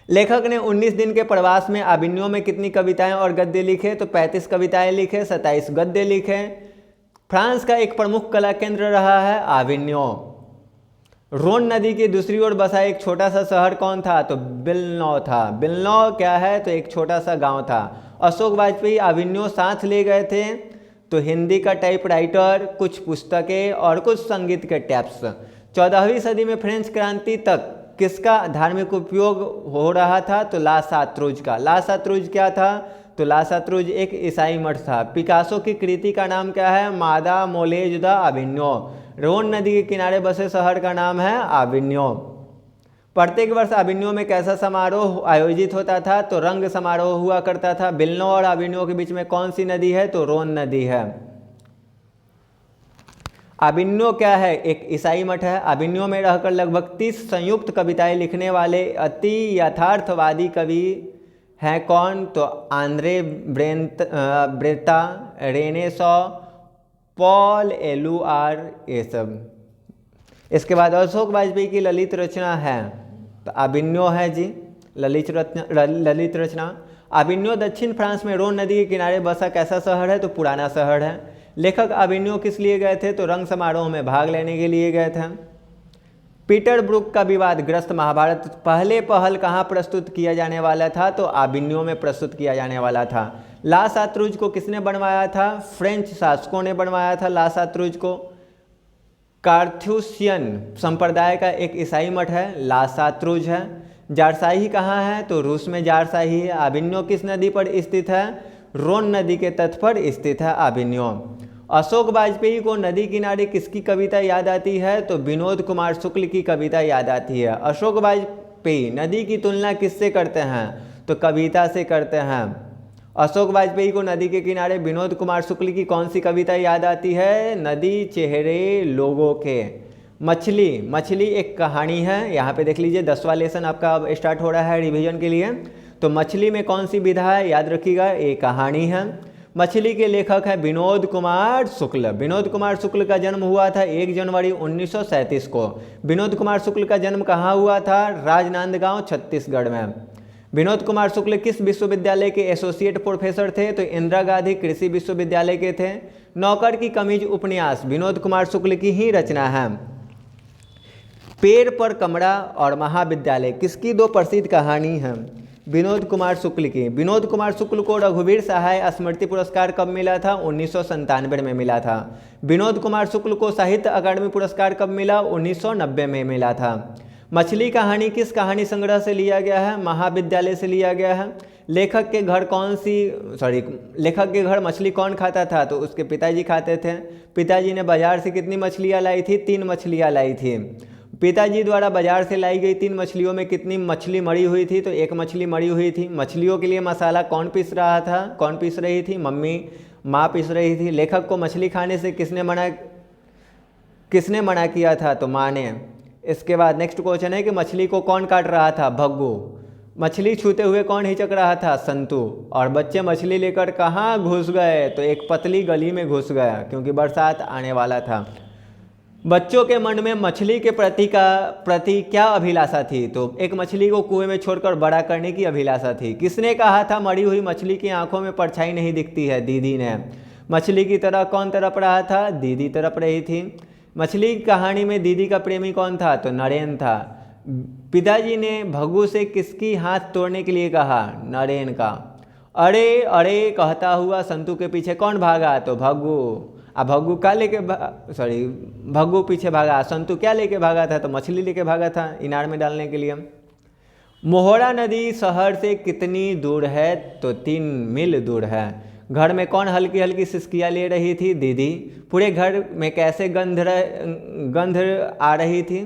लेखक ने 19 दिन के प्रवास में आबिन्यो में कितनी कविताएं और गद्य लिखे? तो 35 कविताएं लिखे, 27 गद्य लिखे। फ्रांस का एक प्रमुख कला केंद्र रहा है आबिन्यो। रोन नदी की दूसरी ओर बसा एक छोटा सा शहर कौन था? तो बिलनौ था। बिलनौ क्या है? तो एक छोटा सा गांव था। अशोक वाजपेयी आबिन्यो साथ ले गए थे तो हिंदी का टाइपराइटर, कुछ पुस्तकें और कुछ संगीत के टैप्स। 14वीं सदी में फ्रेंच क्रांति तक किसका धार्मिक उपयोग हो रहा था? तो ला सात्रुज का। ला सात्रुज क्या था? तो ला सात्रुज एक ईसाई मठ था। पिकासो की कृति का नाम क्या है? मादा मोलेज द आबिन्यो। रोन नदी के किनारे बसे शहर का नाम है आबिन्यो। प्रत्येक वर्ष आबिन्यो में कैसा समारोह आयोजित होता था? तो रंग समारोह हुआ करता था। बिलनो और आबिन्यो के बीच में कौन सी नदी है? तो रोन नदी है। आबिन्यो क्या है? एक ईसाई मठ है। आबिन्यो में रहकर लगभग 30 संयुक्त कविताएं लिखने वाले अति यथार्थवादी कवि हैं कौन? तो आंद्रे ब्रेता, रेने शॉ, पॉल एलुआर, ये सब। इसके बाद अशोक वाजपेयी की ललित रचना है तो आबिन्यो है जी, ललित रचना। आबिन्यो दक्षिण फ्रांस में रोन नदी के किनारे बसा कैसा शहर है? तो पुराना शहर है। लेखक आबिन्यो किस लिए गए थे? तो रंग समारोह में भाग लेने के लिए गए थे। पीटर ब्रुक का विवादग्रस्त महाभारत पहले पहल कहाँ प्रस्तुत किया जाने वाला था? तो आबिन्यो में प्रस्तुत किया जाने वाला था। ला सात्रुज को किसने बनवाया था? फ्रेंच शासकों ने बनवाया था ला सात्रुज को। कार्थ्यूसियन संप्रदाय का एक ईसाई मठ है, ला सात्रुज है। जारशाही कहाँ है? तो रूस में जारशाही है। आबिन्यो किस नदी पर स्थित है? रोन नदी के तट पर स्थित है आबिन्यो। अशोक वाजपेयी को नदी किनारे किसकी कविता याद आती है? तो विनोद कुमार शुक्ल की कविता याद आती है। अशोक वाजपेयी नदी की तुलना किससे करते हैं? तो कविता से करते हैं। अशोक वाजपेयी को नदी के किनारे विनोद कुमार शुक्ल की कौन सी कविता याद आती है? नदी चेहरे लोगों के। मछली एक कहानी है। यहाँ पे देख लीजिए 10वां लेसन आपका अब स्टार्ट हो रहा है रिवीजन के लिए। तो मछली में कौन सी विधा है? याद रखिएगा, एक कहानी है। मछली के लेखक हैं विनोद कुमार शुक्ल। विनोद कुमार शुक्ल का जन्म हुआ था 1 जनवरी 1937 को। विनोद कुमार शुक्ल का जन्म कहाँ हुआ था? राजनांदगांव छत्तीसगढ़ में। विनोद कुमार शुक्ल किस विश्वविद्यालय के एसोसिएट प्रोफेसर थे? तो इंदिरा गांधी कृषि विश्वविद्यालय के थे। नौकर की कमीज उपन्यास विनोद कुमार शुक्ल की ही रचना है। पेड़ पर कमरा और महाविद्यालय किसकी दो प्रसिद्ध कहानी है? विनोद कुमार शुक्ल की। विनोद कुमार शुक्ल को रघुवीर सहाय स्मृति पुरस्कार कब मिला था? 1997 में मिला था। विनोद कुमार शुक्ल को साहित्य अकादमी पुरस्कार कब मिला? 1990 में मिला था। मछली कहानी किस कहानी संग्रह से लिया गया है? महाविद्यालय से लिया गया है। लेखक के घर मछली कौन खाता था? तो उसके पिताजी खाते थे। पिताजी ने बाजार से कितनी मछलियाँ लाई थी? 3 मछलियाँ लाई थी। पिताजी द्वारा बाजार से लाई गई 3 मछलियों में कितनी मछली मरी हुई थी? तो 1 मछली मरी हुई थी। मछलियों के लिए मसाला कौन पीस रहा था? कौन पीस रही थी? माँ पीस रही थी। लेखक को मछली खाने से किसने मना किया था? तो माँ ने। इसके बाद नेक्स्ट क्वेश्चन है कि मछली को कौन काट रहा था? भग्गू। मछली छूते हुए कौन हिचक रहा था? संतू। और बच्चे मछली लेकर कहाँ घुस गए? तो एक पतली गली में घुस गया, क्योंकि बरसात आने वाला था। बच्चों के मन में मछली के प्रति क्या अभिलाषा थी? तो एक मछली को कुएं में छोड़कर बड़ा करने की अभिलाषा थी। किसने कहा था मरी हुई मछली की आंखों में परछाई नहीं दिखती है? दीदी ने। मछली की तरह कौन तड़प रहा था? दीदी तड़प रही थी। मछली की कहानी में दीदी का प्रेमी कौन था? तो नरेन था। पिताजी ने भग्गू से किसकी हाथ तोड़ने के लिए कहा? नरेन का। अरे अरे कहता हुआ संतू के पीछे कौन भागा? तो भग्गू। भग्गू पीछे भागा। संतू क्या लेके भागा था? तो मछली लेके भागा था इनार में डालने के लिए। मोहरा नदी शहर से कितनी दूर है? तो 3 मील दूर है। घर में कौन हल्की हल्की सिसकियाँ ले रही थी? दीदी। पूरे घर में कैसे गंध आ रही थी?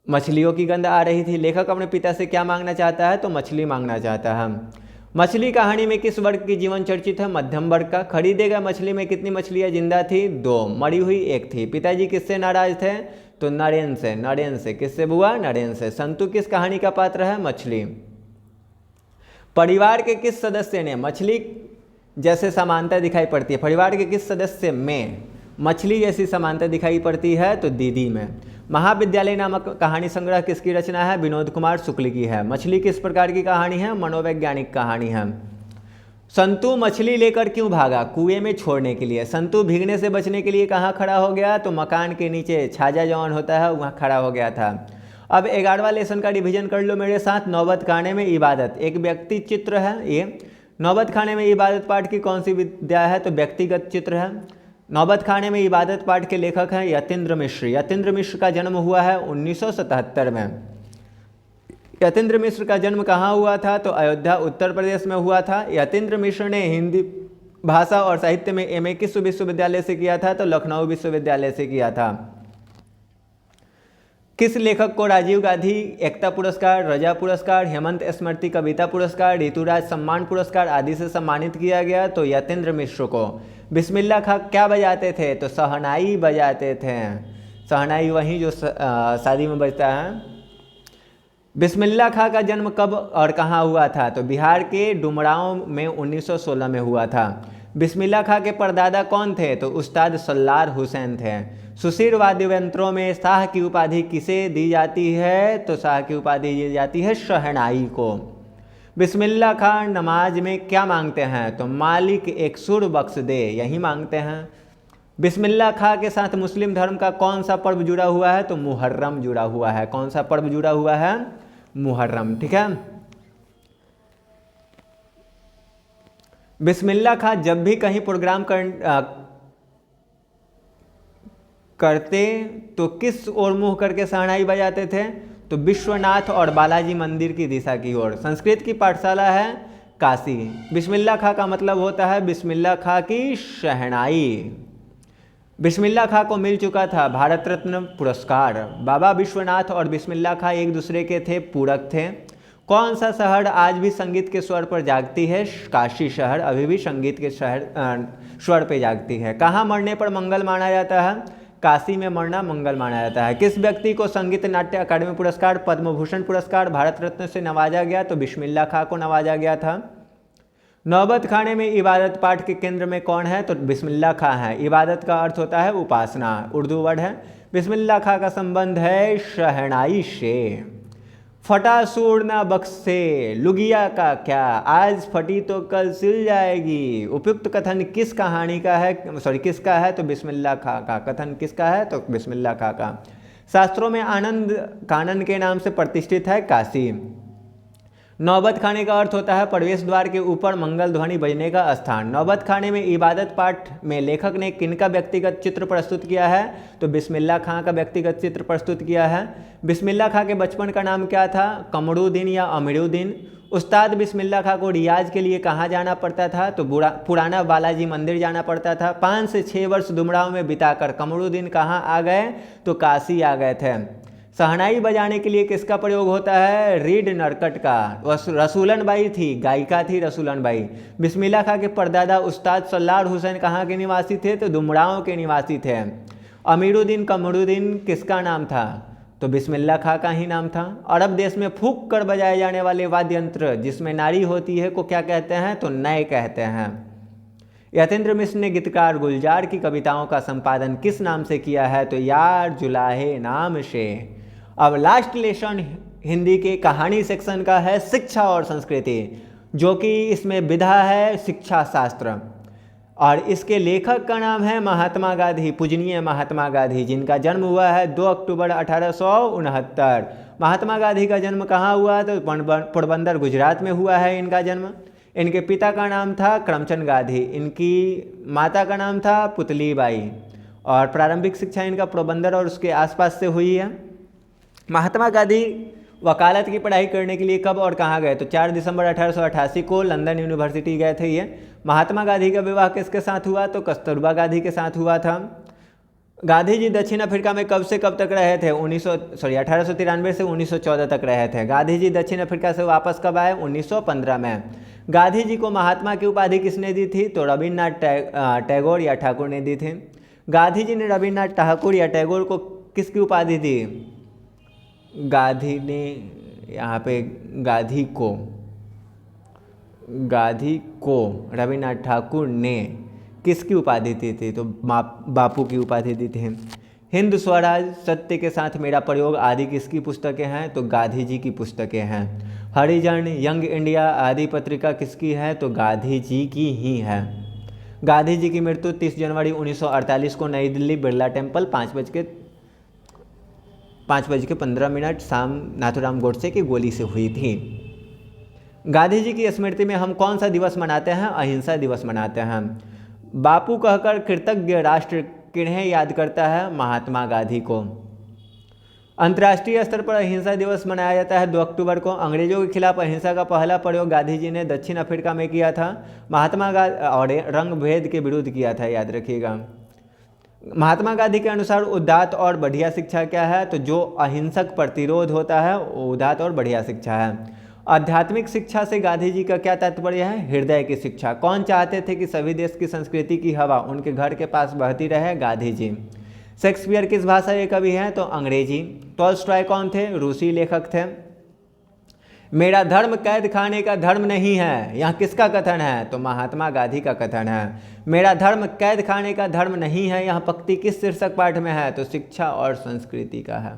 मछलियों की गंध आ रही थी। लेखक अपने पिता से क्या मांगना चाहता है? तो मछली मांगना चाहता है। मछली कहानी में किस वर्ग की जीवन चर्चित है? मध्यम वर्ग का। खरीदेगा मछली में कितनी मछलियाँ जिंदा थी? 2। मरी हुई 1 थी। पिताजी किससे नाराज थे? तो नरेन से। किससे बुआ? नरेन से। संतू किस कहानी का पात्र है? मछली। परिवार के किस सदस्य ने मछली जैसे समानता दिखाई पड़ती है? परिवार के किस सदस्य में मछली जैसी समानता दिखाई पड़ती है? तो दीदी में। महाविद्यालय नामक कहानी संग्रह किसकी रचना है? विनोद कुमार शुक्ल की है। मछली किस प्रकार की कहानी है? मनोवैज्ञानिक कहानी है। संतू मछली लेकर क्यों भागा? कुएं में छोड़ने के लिए। संतू भीगने से बचने के लिए कहाँ खड़ा हो गया? तो मकान के नीचे छाजा जवान होता है वहाँ खड़ा हो गया था। अब 11वां लेसन का रिवीजन कर लो मेरे साथ। नौबत खाने में इबादत एक व्यक्ति चित्र है। ये नौबत खाने में इबादत पाठ की कौन सी विद्या है? तो व्यक्तिगत चित्र है। नौबत खाने में इबादत पाठ के लेखक हैं यतीन्द्र मिश्र। यतीन्द्र मिश्र का जन्म हुआ है 1977 में। यतीन्द्र मिश्र का जन्म कहाँ हुआ था? तो अयोध्या उत्तर प्रदेश में हुआ था। यतीन्द्र मिश्र ने हिंदी भाषा और साहित्य में एमए किस विश्वविद्यालय से किया था? तो लखनऊ विश्वविद्यालय से किया था। किस लेखक को राजीव गांधी एकता पुरस्कार, रजा पुरस्कार, हेमंत स्मृति कविता पुरस्कार, ऋतुराज सम्मान पुरस्कार आदि से सम्मानित किया गया? तो यतीन्द्र मिश्र को। बिस्मिल्लाह खां क्या बजाते थे? तो शहनाई बजाते थे। शहनाई वही जो शादी में बजता है। बिस्मिल्लाह खां का जन्म कब और कहाँ हुआ था? तो बिहार के डुमरांव में 1916 में हुआ था। बिस्मिल्लाह खां के परदादा कौन थे? तो उस्ताद सल्लार हुसैन थे। सुशीर वाद्य यंत्रों में शाह की उपाधि किसे दी जाती है? तो शाह की उपाधि दी जाती है शहनाई को। बिस्मिल्लाह खां नमाज में क्या मांगते हैं? तो मालिक एक सुर बख्श दे, यही मांगते हैं। बिस्मिल्लाह खां के साथ मुस्लिम धर्म का कौन सा पर्व जुड़ा हुआ है? तो मुहर्रम जुड़ा हुआ है। कौन सा पर्व जुड़ा हुआ है? मुहर्रम। ठीक है। बिस्मिल्लाह खां जब भी कहीं प्रोग्राम करते तो किस ओर मुंह करके शहनाई बजाते थे? तो विश्वनाथ और बालाजी मंदिर की दिशा की ओर। संस्कृत की पाठशाला है काशी। बिस्मिल्लाह खां का मतलब होता है बिस्मिल्लाह खां की शहनाई। बिस्मिल्लाह खां को मिल चुका था भारत रत्न पुरस्कार। बाबा विश्वनाथ और बिस्मिल्लाह खां एक दूसरे के थे पूरक थे। कौन सा शहर आज भी संगीत के स्वर पर जागती है? काशी शहर अभी भी संगीत के स्वर पर जागती है। कहाँ मरने पर मंगल माना जाता है? काशी में मरना मंगल माना जाता है। किस व्यक्ति को संगीत नाट्य अकादमी पुरस्कार, पद्म भूषण पुरस्कार, भारत रत्न से नवाजा गया? तो बिस्मिल्लाह खां को नवाजा गया था। नौबत खाने में इबादत पाठ के केंद्र में कौन है? तो बिस्मिल्लाह खां है। इबादत का अर्थ होता है उपासना, उर्दू वर्ड है। बिस्मिल्लाह खां का संबंध है शहनाई से। फटा सूर ना बख्शे लुगिया का क्या, आज फटी तो कल सिल जाएगी। उपयुक्त कथन किस कहानी का है, किसका है, तो बिस्मिल्लाह खां का। कथन किसका है, तो बिस्मिल्लाह खां का। शास्त्रों में आनंद कानन के नाम से प्रतिष्ठित है काशी। नौबत खाने का अर्थ होता है प्रवेश द्वार के ऊपर मंगल ध्वनि बजने का स्थान। नौबत खाने में इबादत पाठ में लेखक ने किनका व्यक्तिगत चित्र प्रस्तुत किया है, तो बिस्मिल्लाह खां का व्यक्तिगत चित्र प्रस्तुत किया है। बिस्मिल्लाह खां के बचपन का नाम क्या था, कमरुद्दीन या अमीरुद्दीन। उस्ताद बिस्मिल्लाह खां को रियाज के लिए कहाँ जाना पड़ता था, तो पुराना बालाजी मंदिर जाना पड़ता था। 5 से 6 वर्ष दुमराव में बिताकर कमरुद्दीन कहाँ आ गए, तो काशी आ गए थे। शहनाई बजाने के लिए किसका प्रयोग होता है, रीड नरकट का। रसूलन बाई थी, गायिका थी रसूलन बाई। बिस्मिल्लाह खां के परदादा उस्ताद सल्लार हुसैन कहाँ के निवासी थे, तो दुमराव के निवासी थे। अमीरुद्दीन कमरुद्दीन किसका नाम था, तो बिस्मिल्लाह खां का ही नाम था। अरब देश में फूंक कर बजाए जाने वाले वाद्य यंत्र जिसमें नारी होती है को क्या कहते हैं, तो नय कहते हैं। यतेंद्र मिश्र ने गीतकार गुलजार की कविताओं का संपादन किस नाम से किया है, तो यार जुलाहे नाम से। अब लास्ट लेसन हिंदी के कहानी सेक्शन का है शिक्षा और संस्कृति, जो कि इसमें विधा है शिक्षा शास्त्र, और इसके लेखक का नाम है महात्मा गांधी, पूजनीय महात्मा गांधी, जिनका जन्म हुआ है 2 अक्टूबर 1869। महात्मा गांधी का जन्म कहाँ हुआ, तो पोरबंदर गुजरात में हुआ है इनका जन्म। इनके पिता का नाम था करमचंद गांधी, इनकी माता का नाम था पुतली बाई, और प्रारंभिक शिक्षा इनका पोरबंदर और उसके आसपास से हुई है। महात्मा गांधी वकालत की पढ़ाई करने के लिए कब और कहाँ गए, तो 4 दिसंबर 1888 को लंदन यूनिवर्सिटी गए थे ये। महात्मा गांधी का विवाह किसके साथ हुआ, तो कस्तूरबा गांधी के साथ हुआ था। गांधी जी दक्षिण अफ्रीका में कब से कब तक रहे थे, 1893 से 1914 तक रहे थे। गांधी जी दक्षिण अफ्रीका से वापस कब आए, 1915 में। गांधी जी को महात्मा की उपाधि किसने दी थी, तो रविन्द्रनाथ टैगोर या ठाकुर ने दी थी। गांधी जी ने रविन्द्रनाथ ठाकुर या टैगोर को किसकी उपाधि दी, गांधी ने यहाँ पे गांधी को रविन्द्रनाथ ठाकुर ने किसकी उपाधि दी थी, तो बापू की उपाधि दी थी। हिंद स्वराज, सत्य के साथ मेरा प्रयोग आदि किसकी पुस्तकें हैं, तो गांधी जी की पुस्तकें हैं। हरिजन, यंग इंडिया आदि पत्रिका किसकी है, तो गांधी जी की ही है। गांधी जी की मृत्यु 30 जनवरी 1948 को नई दिल्ली बिरला टेम्पल 5:15 शाम नाथूराम गोडसे की गोली से हुई थी। गांधी जी की स्मृति में हम कौन सा दिवस मनाते हैं, अहिंसा दिवस मनाते हैं। बापू कहकर कृतज्ञ राष्ट्र किन्हें याद करता है, महात्मा गांधी को। अंतर्राष्ट्रीय स्तर पर अहिंसा दिवस मनाया जाता है 2 अक्टूबर को। अंग्रेजों के खिलाफ अहिंसा का पहला प्रयोग गांधी जी ने दक्षिण अफ्रीका में किया था। महात्मा गांधी और रंग भेद के विरुद्ध किया था, याद रखिएगा। महात्मा गांधी के अनुसार उदात्त और बढ़िया शिक्षा क्या है, तो जो अहिंसक प्रतिरोध होता है वो उदात्त और बढ़िया शिक्षा है। आध्यात्मिक शिक्षा से गांधी जी का क्या तात्पर्य है, हृदय की शिक्षा। कौन चाहते थे कि सभी देश की संस्कृति की हवा उनके घर के पास बहती रहे, गांधी जी। शेक्सपियर किस भाषा के कवि हैं, तो अंग्रेजी। टॉलस्टॉय कौन थे, रूसी लेखक थे। मेरा धर्म कैद खाने का धर्म नहीं है, यह किसका कथन है, तो महात्मा गांधी का कथन है। मेरा धर्म कैद खाने का धर्म नहीं है, यह पंक्ति किस शीर्षक पाठ में है, तो शिक्षा और संस्कृति का है।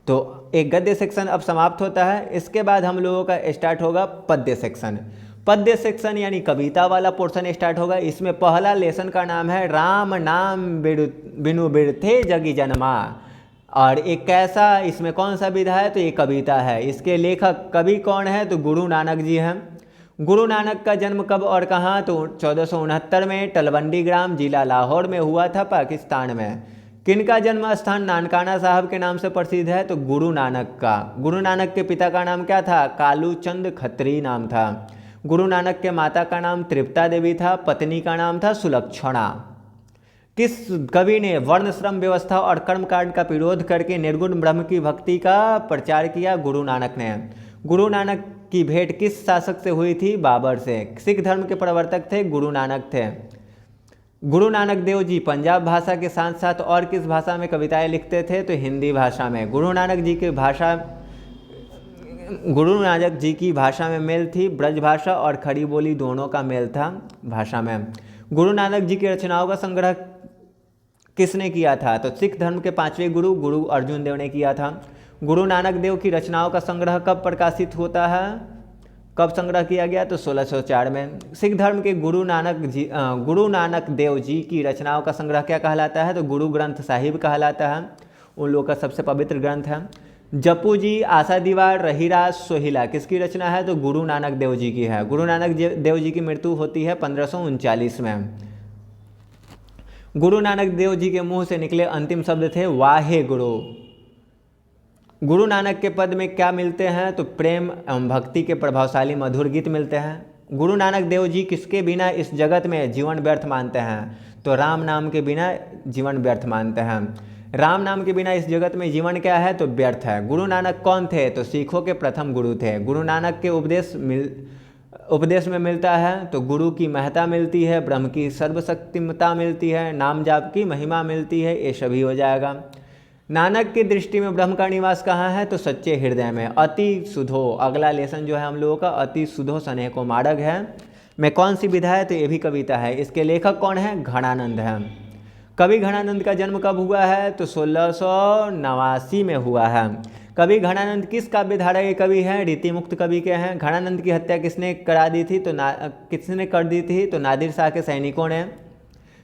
तो एक गद्य सेक्शन अब समाप्त होता है। इसके बाद हम लोगों का स्टार्ट होगा पद्य सेक्शन। पद्य सेक्शन यानी कविता वाला पोर्शन स्टार्ट होगा। इसमें पहला लेसन का नाम है राम नाम बिनु बिरथे जगी जन्मा, और एक कैसा, इसमें कौन सा विधा है, तो ये कविता है। इसके लेखक कवि कौन है, तो गुरु नानक जी हैं। गुरु नानक का जन्म कब और कहाँ, तो 1469 में तलवंडी ग्राम जिला लाहौर में हुआ था, पाकिस्तान में। किनका जन्म स्थान नानकाना साहब के नाम से प्रसिद्ध है, तो गुरु नानक का। गुरु नानक के पिता का नाम क्या था, कालू चंद खत्री नाम था। गुरु नानक के माता का नाम तृप्ता देवी था, पत्नी का नाम था सुलक्षणा। किस कवि ने वर्ण श्रम व्यवस्था और कर्मकांड का विरोध करके निर्गुण ब्रह्म की भक्ति का प्रचार किया, गुरु नानक ने। गुरु नानक की भेंट किस शासक से हुई थी, बाबर से। सिख धर्म के प्रवर्तक थे, गुरु नानक थे। गुरु नानक देव जी पंजाब भाषा के साथ साथ और किस भाषा में कविताएं लिखते थे, तो हिंदी भाषा में। गुरु नानक जी की भाषा में मेल थी ब्रज भाषा और खड़ी बोली दोनों का मेल था भाषा में। गुरु नानक जी की रचनाओं का संग्रह किसने किया था, तो सिख धर्म के 5वें गुरु अर्जुन देव ने किया था। गुरु नानक देव की रचनाओं का संग्रह कब प्रकाशित होता है, कब संग्रह किया गया, तो 1604 में। सिख धर्म के गुरु नानक देव जी की रचनाओं का संग्रह क्या कहलाता है, तो गुरु ग्रंथ साहिब कहलाता है, उन लोगों का सबसे पवित्र ग्रंथ है। जपू जी, आशा दीवार, रहीराज, सोहिला किसकी रचना है, तो गुरु नानक देव जी की है। गुरु नानक देव जी की मृत्यु होती है 1539 में। गुरु नानक देव जी के मुंह से निकले अंतिम शब्द थे वाहे गुरु। गुरु नानक के पद में क्या मिलते हैं, तो प्रेम एवं भक्ति के प्रभावशाली मधुर गीत मिलते हैं। गुरु नानक देव जी किसके बिना इस जगत में जीवन व्यर्थ मानते हैं, तो राम नाम के बिना जीवन व्यर्थ मानते हैं। राम नाम के बिना इस जगत में जीवन क्या है, तो व्यर्थ है। गुरु नानक कौन थे, तो सिखों के प्रथम गुरु थे। गुरु नानक के उपदेश में मिलता है, तो गुरु की महत्ता मिलती है, ब्रह्म की सर्वशक्तिमता मिलती है, नाम जाप की महिमा मिलती है, ये सभी हो जाएगा। नानक की दृष्टि में ब्रह्म का निवास कहाँ है, तो सच्चे हृदय में। अति सुधो, अगला लेसन जो है हम लोगों का अति सुधो स्नेह को मार्ग है में कौन सी विधा है, तो ये भी कविता है। इसके लेखक कौन है, घनानंद है। कवि घनानंद का जन्म कब हुआ है, तो 1689 में हुआ है। कवि घनानंद किस काव्य धारा के कवि हैं, रीति मुक्त कवि के हैं। घनानंद की हत्या किसने करा दी थी, तो किसने कर दी थी, तो नादिर शाह के सैनिकों ने।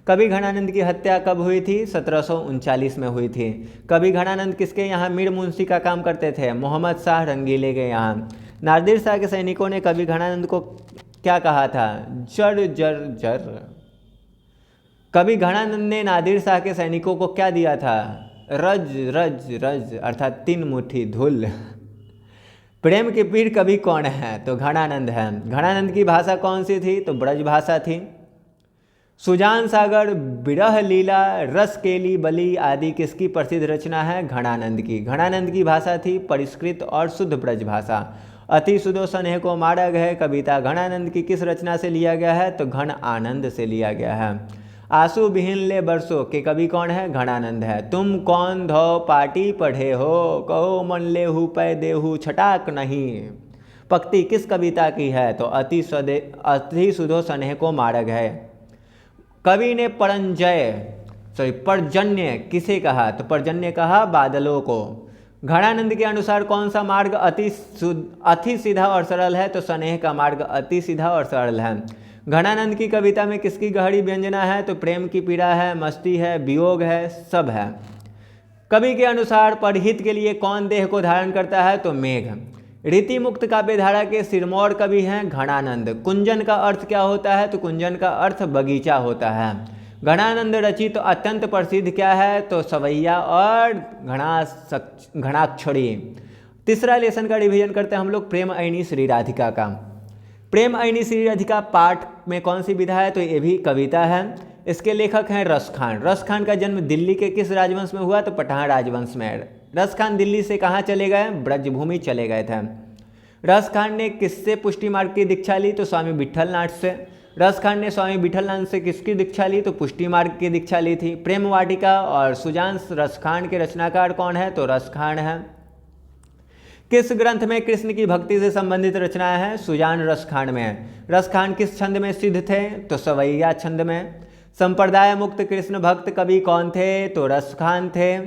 कवि घनानंद की हत्या कब हुई थी, 1739 में हुई थी। कवि घनानंद किसके यहाँ मीर मुंशी का काम करते थे, मोहम्मद शाह रंगीले के यहाँ। नादिर शाह के सैनिकों ने कवि घनानंद को क्या कहा था, जर जर जर। कवि घनानंद ने नादिर शाह के सैनिकों को क्या दिया था, रज रज रज अर्थात 3 मुट्ठी धूल। प्रेम के पीर कवि कौन है, तो घनानंद है। घनानंद की भाषा कौन सी थी, तो ब्रज भाषा थी। सुजान सागर, विरह लीला, रस केली बली आदि किसकी प्रसिद्ध रचना है, घनानंद की। घनानंद की भाषा थी परिष्कृत और शुद्ध ब्रज भाषा। अति सुधो स्नेह को मार्ग है कविता घनानंद की किस रचना से लिया गया है, तो घन आनंद से लिया गया है। आंसू विहीन ले बरसों के कवि कौन है, घनानंद है। तुम कौन धो पाटी पढ़े हो, कहो मन लेहू पै देहू छटाक नहीं। पक्ति किस कविता की है, तो अति सुधो स्नेह को मार्ग है। कवि ने पर्जन्य किसे कहा, तो पर्जन्य कहा बादलों को। घनानंद के अनुसार कौन सा मार्ग अति सीधा और सरल है, तो स्नेह का मार्ग अति सीधा और सरल है। घनानंद की कविता में किसकी गहरी व्यंजना है, तो प्रेम की पीड़ा है, मस्ती है, वियोग है, सब है। कवि के अनुसार परहित के लिए कौन देह को धारण करता है, तो मेघ। रीति मुक्त काव्यधारा के सिरमौर कवि हैं घनानंद। कुंजन का अर्थ क्या होता है, तो कुंजन का अर्थ बगीचा होता है। घनानंद रचित तो अत्यंत प्रसिद्ध क्या है, तो सवैया और घनाक्षरी। तीसरा लेसन का रिवीजन करते हैं हम लोग प्रेम अयनी श्री राधिका का। प्रेम अयनी श्री राधिका पाठ में कौन सी विधा है, तो ये भी कविता है। इसके लेखक हैं रस खान। रस खान का जन्म दिल्ली के किस राजवंश में हुआ, तो पठान राजवंश में। रस खान दिल्ली से कहाँ चले गए, ब्रजभूमि चले गए थे। रस खान ने किससे पुष्टि मार्ग की दीक्षा ली, तो स्वामी विट्ठलनाथ से। रस खान ने स्वामी विट्ठलनाथ से किसकी दीक्षा ली, तो पुष्टि मार्ग की दीक्षा ली थी। प्रेम वाटिका और सुजान रस खान के रचनाकार कौन है, तो रस खान है। किस ग्रंथ में कृष्ण की भक्ति से संबंधित रचनाएं हैं, सुजान रस खान में। रस खान किस छंद में सिद्ध थे, तो सवैया छंद में। संप्रदाय मुक्त कृष्ण भक्त कवि कौन थे, तो रस खान थे।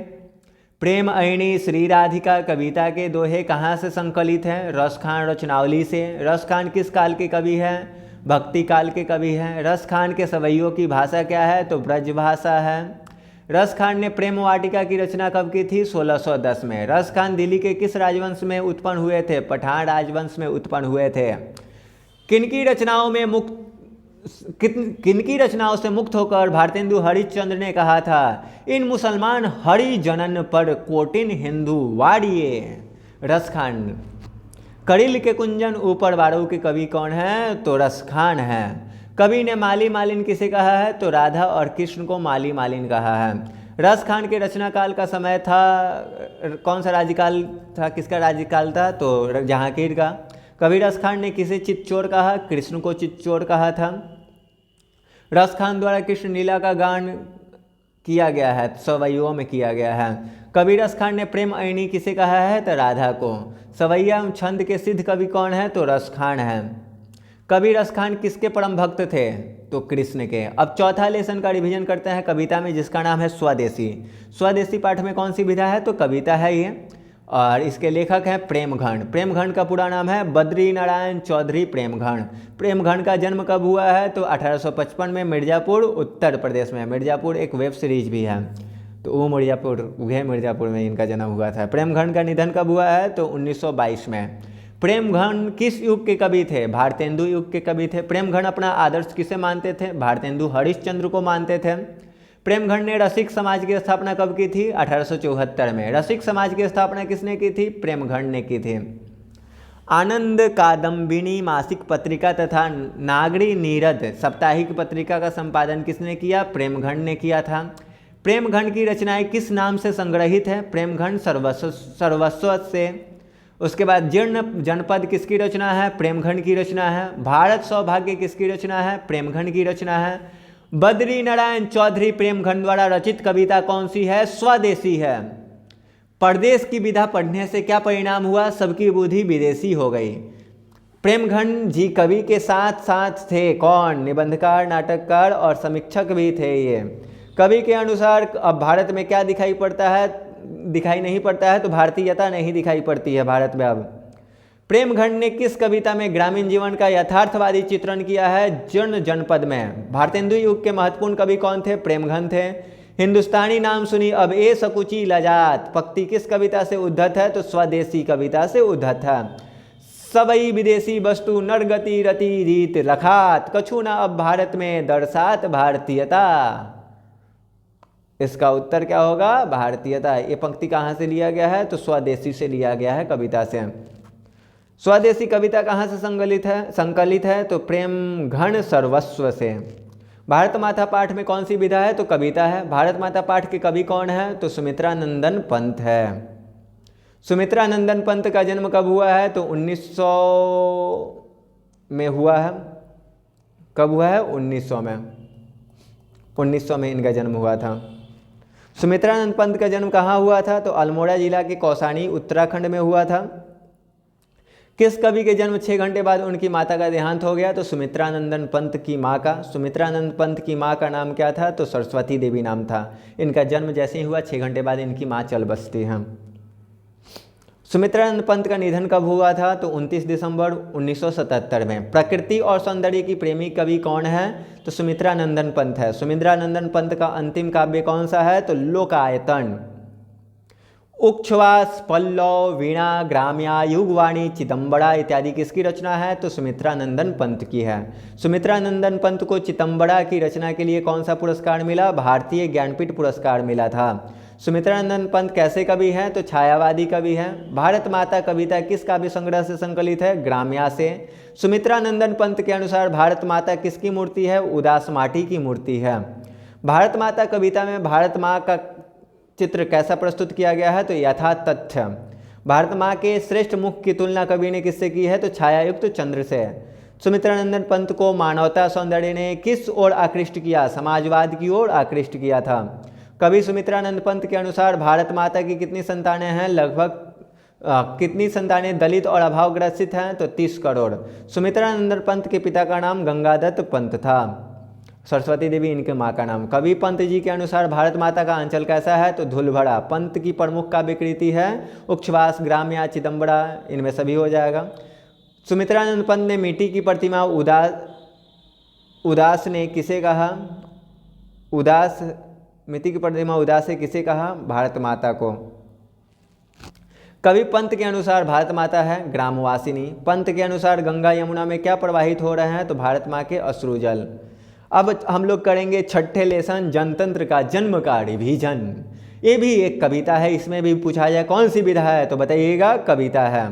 प्रेम अयनी श्री राधिका कविता के दोहे कहाँ से संकलित हैं, रस खान रचनावली से। रस खान किस काल के कवि हैं, भक्ति काल के कवि हैं। रस खान के सवैयों की भाषा क्या है, तो ब्रज भाषा है। रस खान ने प्रेम वाटिका की रचना कब की थी, 1610 में। रस खान दिल्ली के किस राजवंश में उत्पन्न हुए थे, पठान राजवंश में उत्पन्न हुए थे। किनकी रचनाओं से मुक्त होकर भारतेंदु हरिश्चंद्र ने कहा था, इन मुसलमान हरिजनन पर कोटिन हिंदू वाड़िए। रस खान। करिल के कुंजन ऊपर बारू के कवि कौन है, तो रस खान है। कवि ने माली मालिन किसे कहा है, तो राधा और कृष्ण को माली मालिन कहा है। रस खान के रचना काल का समय था, कौन सा राज्यकाल था, किसका राज्यकाल था, तो जहांगीर का। कवि रस खान ने किसे चित्तचोर कहा, कृष्ण को चित्तचोर कहा था। रस खान द्वारा कृष्ण लीला का गान किया गया है, सवैयों में किया गया है। कवि रस खान ने प्रेम अयनी किसे कहा है, तो राधा को। सवैया छंद के सिद्ध कवि कौन है, तो रस खान है। कवि रस खान किसके परम भक्त थे, तो कृष्ण के। अब चौथा लेसन का रिवीजन करते हैं कविता में, जिसका नाम है स्वदेशी। स्वदेशी पाठ में कौन सी विधा है, तो कविता है ये। और इसके लेखक हैं प्रेमघन। प्रेमघन का पूरा नाम है बद्री नारायण चौधरी प्रेमघन। प्रेमघन का जन्म कब हुआ है? तो 1855 में मिर्ज़ापुर उत्तर प्रदेश में। मिर्ज़ापुर एक वेब सीरीज भी है, तो वो मिर्ज़ापुर में इनका जन्म हुआ था। प्रेमघन का निधन कब हुआ है? तो 1922 में। प्रेमघन किस युग के कवि थे? भारतेंदु युग के कवि थे। प्रेमघन अपना आदर्श किसे मानते थे? भारतेंदु हरिश्चंद्र को मानते थे। प्रेमघन ने रसिक समाज की स्थापना कब की थी? 1874 में। रसिक समाज की स्थापना किसने की थी? प्रेमघन ने की थी। आनंद कादम्बिनी मासिक पत्रिका तथा नागरी नीरद साप्ताहिक पत्रिका का संपादन किसने किया? प्रेमघन ने किया था। प्रेमघन की रचनाएं किस नाम से संग्रहित है? प्रेमघन सर्वस्व से। उसके बाद जीर्ण जनपद किसकी रचना है? प्रेमघन की रचना है। भारत सौभाग्य किसकी रचना है? प्रेमघन की रचना है। बद्री नारायण चौधरी प्रेमघन द्वारा रचित कविता कौन सी है? स्वदेशी है। परदेश की विधा पढ़ने से क्या परिणाम हुआ? सबकी बुद्धि विदेशी हो गई। प्रेमघन जी कवि के साथ साथ थे कौन? निबंधकार, नाटककार और समीक्षक भी थे ये। कवि के अनुसार अब भारत में क्या दिखाई नहीं पड़ता है, तो भारतीयता नहीं दिखाई पड़ती है भारत में अब। प्रेमघन ने किस कविता में ग्रामीण जीवन का यथार्थवादी चित्रण किया है? जीर्ण जनपद में। भारतेंदु युग के महत्वपूर्ण कवि कौन थे? प्रेमघन थे। हिंदुस्तानी नाम सुनी अब ए सकुची लजात पंक्ति किस कविता से उद्धत है? तो स्वदेशी कविता से उद्धत है। सबई विदेशी वस्तु नरगति रति रीत रखात कछु ना अब भारत में दर्शात भारतीयता। इसका उत्तर क्या होगा? भारतीयता। ये पंक्ति कहाँ से लिया गया है? तो स्वदेशी से लिया गया है, कविता से। स्वदेशी कविता कहाँ से संकलित है? तो प्रेमघन सर्वस्व से। भारत माता पाठ में कौन सी विधा है? तो कविता है। भारत माता पाठ के कवि कौन है? तो सुमित्रानंदन पंत है। सुमित्रानंदन पंत का जन्म कब हुआ है? तो 1900 में हुआ है। कब हुआ है? 1900 में। 1900 में इनका जन्म हुआ था। सुमित्रानंद पंत का जन्म कहाँ हुआ था? तो अल्मोड़ा जिला के कौसानी उत्तराखंड में हुआ था। किस कवि के जन्म 6 घंटे बाद उनकी माता का देहांत हो गया? तो सुमित्रानंदन पंत की माँ का। सुमित्रानंद पंत की माँ का नाम क्या था? तो सरस्वती देवी नाम था। इनका जन्म जैसे ही हुआ 6 घंटे बाद इनकी माँ चल बसती हैं। सुमित्रानंद पंत का निधन कब हुआ था? तो 29 दिसंबर 1977 में। प्रकृति और सौंदर्य की प्रेमी कवि कौन है? तो सुमित्रानंदन पंत है। सुमित्रानंदन पंत का अंतिम काव्य कौन सा है? तो लोकायतन। उच्छ्वास, पल्लव, वीणा, ग्राम्या, युगवाणी, चिदम्बरा इत्यादि किसकी रचना है? तो सुमित्रानंदन पंत की है। सुमित्रानंदन पंत को चिदम्बरा की रचना के लिए कौन सा पुरस्कार मिला? भारतीय ज्ञानपीठ पुरस्कार मिला था। सुमित्रानंदन पंत कैसे कवि हैं? तो छायावादी कवि हैं। भारत माता कविता किस काव्य संग्रह से संकलित है? ग्राम्या से। सुमित्रानंदन पंत के अनुसार भारत माता किसकी मूर्ति है? उदास माटी की मूर्ति है। भारत माता कविता में भारत माँ का चित्र कैसा प्रस्तुत किया गया है? तो यथातथ्य। भारत माँ के श्रेष्ठ मुख की तुलना कवि ने किससे की है? तो छायायुक्त चंद्र से। सुमित्रानंदन पंत को मानवता सौंदर्य ने किस ओर आकृष्ट किया? समाजवाद की ओर आकृष्ट किया था। कवि सुमित्रानंद पंत के अनुसार भारत माता की कितनी संतानें हैं? लगभग कितनी संतानें दलित और अभाव ग्रसित हैं? तो 30 करोड़। सुमित्रानंदन पंत के पिता का नाम गंगादत्त पंत था। सरस्वती देवी इनके माँ का नाम। कवि पंत जी के अनुसार भारत माता का अंचल कैसा है? तो धूलभरा। पंत की प्रमुख काव्य कृति है उच्छ्वास, ग्राम्या, चिदम्बरा, इनमें सभी हो जाएगा। सुमित्रानंद पंत ने मिट्टी की प्रतिमा उदास ने किसे कहा? मिट्टी की प्रतिमा उदास से किसे कहा? भारत माता को। कवि पंत के अनुसार भारत माता है ग्रामवासिनी। पंत के अनुसार गंगा यमुना में क्या प्रवाहित हो रहे हैं? तो भारत माँ के अश्रुजल। अब हम लोग करेंगे छठे लेसन जनतंत्र का जन्म का रिवीजन। ये भी एक कविता है, इसमें भी पूछा जाए कौन सी विधा है? तो बताइएगा कविता है।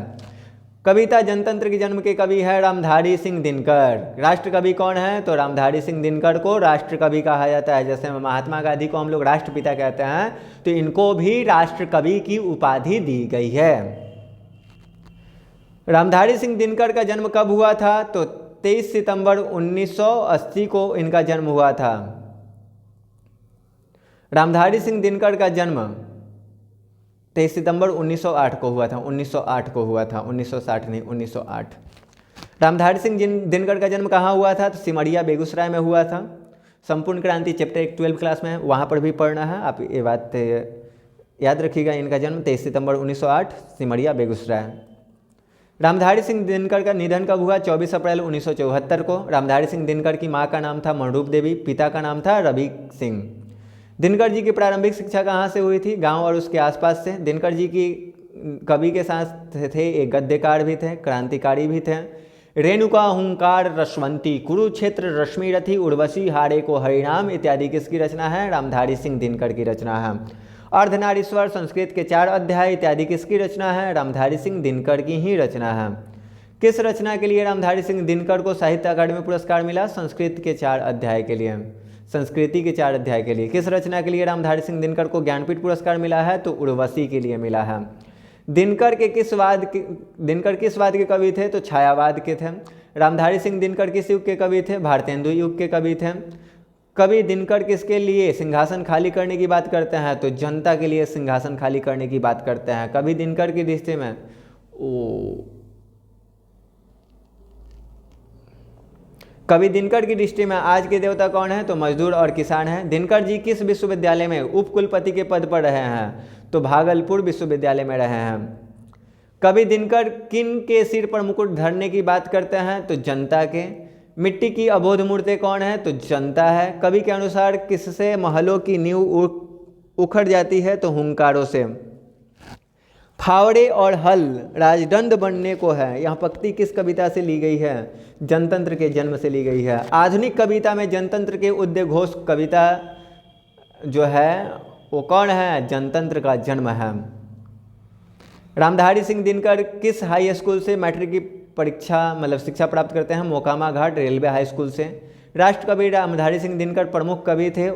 कविता जनतंत्र के जन्म के कवि है रामधारी सिंह दिनकर। राष्ट्र कवि कौन है? तो रामधारी सिंह दिनकर को राष्ट्र कवि कहा जाता है। जैसे महात्मा गांधी को हम लोग राष्ट्रपिता कहते हैं, तो इनको भी राष्ट्र कवि की उपाधि दी गई है। रामधारी सिंह दिनकर का जन्म कब हुआ था? तो 23 सितंबर 1980 को इनका जन्म हुआ था। रामधारी सिंह दिनकर का जन्म 23 सितंबर 1908 को हुआ था। 1908 को हुआ था, 1960 नहीं, 1908। रामधारी सिंह दिनकर का जन्म कहाँ हुआ था? तो सिमरिया बेगूसराय में हुआ था। संपूर्ण क्रांति चैप्टर 1 12 क्लास में है, वहाँ पर भी पढ़ना है आप। ये बात याद रखिएगा इनका जन्म 23 सितंबर 1908 सिमरिया बेगूसराय। रामधारी सिंह दिनकर का निधन कब हुआ? 24 अप्रैल 1974 को। रामधारी सिंह दिनकर की मां का नाम था मनरूप देवी, पिता का नाम था रवि सिंह। दिनकर जी की प्रारंभिक शिक्षा कहाँ से हुई थी? गांव और उसके आसपास से। दिनकर जी की कवि के साथ थे, एक गद्यकार भी थे, क्रांतिकारी भी थे। रेणुका हुंकार रश्वंती, कुरुक्षेत्र रश्मि रथी, उर्वशी हारे को हरिनाम इत्यादि किसकी रचना है? रामधारी सिंह दिनकर की रचना है। अर्धनारीश्वर, संस्कृत के 4 अध्याय इत्यादि किसकी रचना है? रामधारी सिंह दिनकर की ही रचना है। किस रचना के लिए रामधारी सिंह दिनकर को साहित्य अकादमी पुरस्कार मिला? संस्कृत के 4 अध्याय के लिए, संस्कृति के 4 अध्याय के लिए। किस रचना के लिए रामधारी सिंह दिनकर को ज्ञानपीठ पुरस्कार मिला है? तो उर्वशी के लिए मिला है। दिनकर किस वाद के कवि थे? तो छायावाद के थे। रामधारी सिंह दिनकर किस युग के कवि थे? भारतेंदु युग के कवि थे। कवि दिनकर किसके लिए सिंहासन खाली करने की बात करते हैं? तो जनता के लिए सिंहासन खाली करने की बात करते हैं। कवि दिनकर की दृष्टि में कवि दिनकर की दृष्टि में आज के देवता कौन है? तो मजदूर और किसान हैं। दिनकर जी किस विश्वविद्यालय में उपकुलपति के पद पर रहे हैं? तो भागलपुर विश्वविद्यालय में रहे हैं। कवि दिनकर किन के सिर पर मुकुट धरने की बात करते हैं? तो जनता के। मिट्टी की अबोध मूर्ति कौन है? तो जनता है। कवि के अनुसार किससे महलों की नींव उखड़ जाती है? तो हुंकारों से। फावड़े और हल राजदंड बनने को है, यह पंक्ति किस कविता से ली गई है? जनतंत्र के जन्म से ली गई है। आधुनिक कविता में जनतंत्र के उद्घोष कविता जो है वो कौन है? जनतंत्र का जन्म है। रामधारी सिंह दिनकर किस हाई स्कूल से मैट्रिक की परीक्षा शिक्षा प्राप्त करते हैं? मोकामा घाट रेलवे हाई स्कूल से। राष्ट्रकवि रामधारी सिंह दिनकर प्रमुख कवि थे,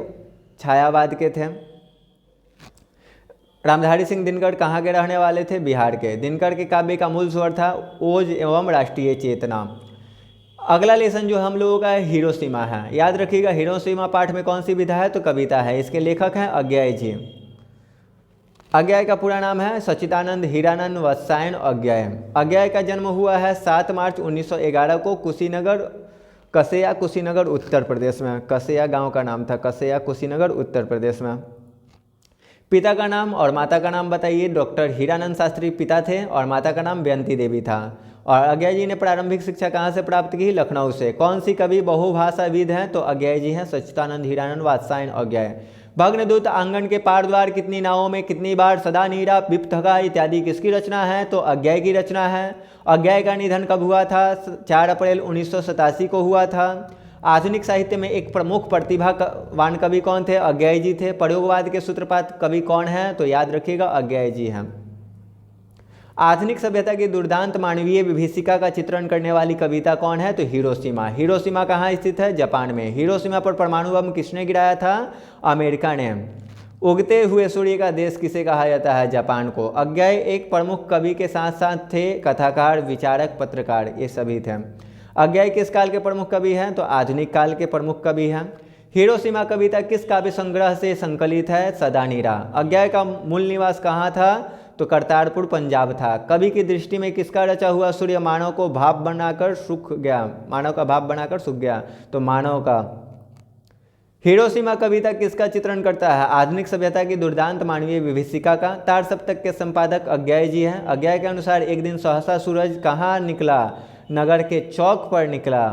छायावाद के थे। रामधारी सिंह दिनकर कहाँ के रहने वाले थे? बिहार के। दिनकर के काव्य का मूल स्वर था ओज एवं राष्ट्रीय चेतना। अगला लेसन जो हम लोगों का है हिरोशिमा है। याद रखिएगा हिरोशिमा पाठ में कौन सी विधा है? तो कविता है। इसके लेखक हैं अज्ञेय जी। अज्ञेय का पूरा नाम है सच्चिदानंद हीरानंद वत्सायन अज्ञेय। अज्ञेय का जन्म हुआ है 7 मार्च 1911 को कसेया कुशीनगर उत्तर प्रदेश में। कसेया गांव का नाम था, कसेया कुशीनगर उत्तर प्रदेश में। पिता का नाम और माता का नाम बताइए। डॉक्टर हीरानंद शास्त्री पिता थे और माता का नाम बेअंती देवी था। और अज्ञेय जी ने प्रारंभिक शिक्षा कहाँ से प्राप्त की? लखनऊ से। कौन सी कवि बहुभाषाविद हैं? तो अज्ञेय जी हैं, सच्चिदानंद हीरानंद वात्सायन अज्ञेय। भग्नदूत, आंगन के पार द्वार, कितनी नावों में कितनी बार, सदा नीरा, विप्थगा इत्यादि किसकी रचना है? तो अज्ञेय की रचना है। अज्ञेय का निधन कब हुआ था? 4 अप्रैल 1987 को हुआ था। आधुनिक साहित्य में एक प्रमुख प्रतिभावान कवि कौन थे? अज्ञेय जी थे। प्रयोगवाद के सूत्रपात कवि कौन है? तो याद रखिएगा अज्ञेय जी हैं। आधुनिक सभ्यता की दुर्दांत मानवीय विभीषिका का चित्रण करने वाली कविता कौन है? तो हिरोशिमा। हिरोशिमा कहाँ स्थित है? जापान में। हिरोशिमा पर परमाणु बम किसने गिराया था? अमेरिका ने। उगते हुए सूर्य का देश किसे कहा जाता है? जापान को। अज्ञेय एक प्रमुख कवि के साथ साथ थे कथाकार, विचारक, पत्रकार, ये सभी थे। अज्ञेय किस काल के प्रमुख कवि हैं? तो आधुनिक काल के प्रमुख कवि हैं। हिरोशिमा कविता किस काव्य संग्रह से संकलित है? सदा नीरा। अज्ञेय का मूल निवास कहाँ था? तो करतारपुर पंजाब था। कवि की दृष्टि में किसका रचा हुआ सूर्य मानव को भाप बनाकर सूख गया? मानव का भाप बनाकर सूख गया, तो मानव का। हिरोशिमा कविता किसका चित्रण करता है? आधुनिक सभ्यता की दुर्दांत मानवीय विभीषिका का। तार सप्तक के संपादक अज्ञेय जी हैं। अज्ञेय के अनुसार एक दिन सहसा सूरज कहाँ निकला? नगर के चौक पर निकला।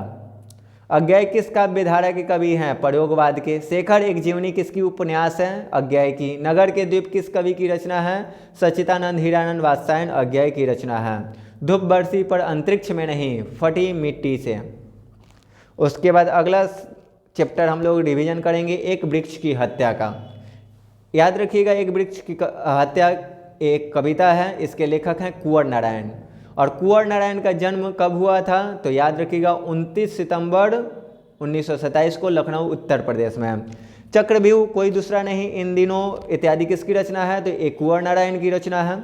अज्ञेय किस काव्य धारा के कवि हैं? प्रयोगवाद के। शेखर एक जीवनी किसकी उपन्यास है? अज्ञेय की। नगर के द्वीप किस कवि की रचना है? सच्चिदानंद हीरानंद वात्सायन अज्ञेय की रचना है। धूप बरसी पर अंतरिक्ष में नहीं, फटी मिट्टी से। उसके बाद अगला चैप्टर हम लोग रिवीजन करेंगे एक वृक्ष की हत्या का। याद रखिएगा एक वृक्ष की हत्या एक कविता है, इसके लेखक हैं कुंवर नारायण। और कुंवर नारायण का जन्म कब हुआ था? तो याद रखिएगा 29 सितंबर 1927 को लखनऊ उत्तर प्रदेश में। चक्रव्यूह कोई दूसरा नहीं इन दिनों इत्यादि किसकी रचना है? तो एक कुंवर नारायण की रचना है।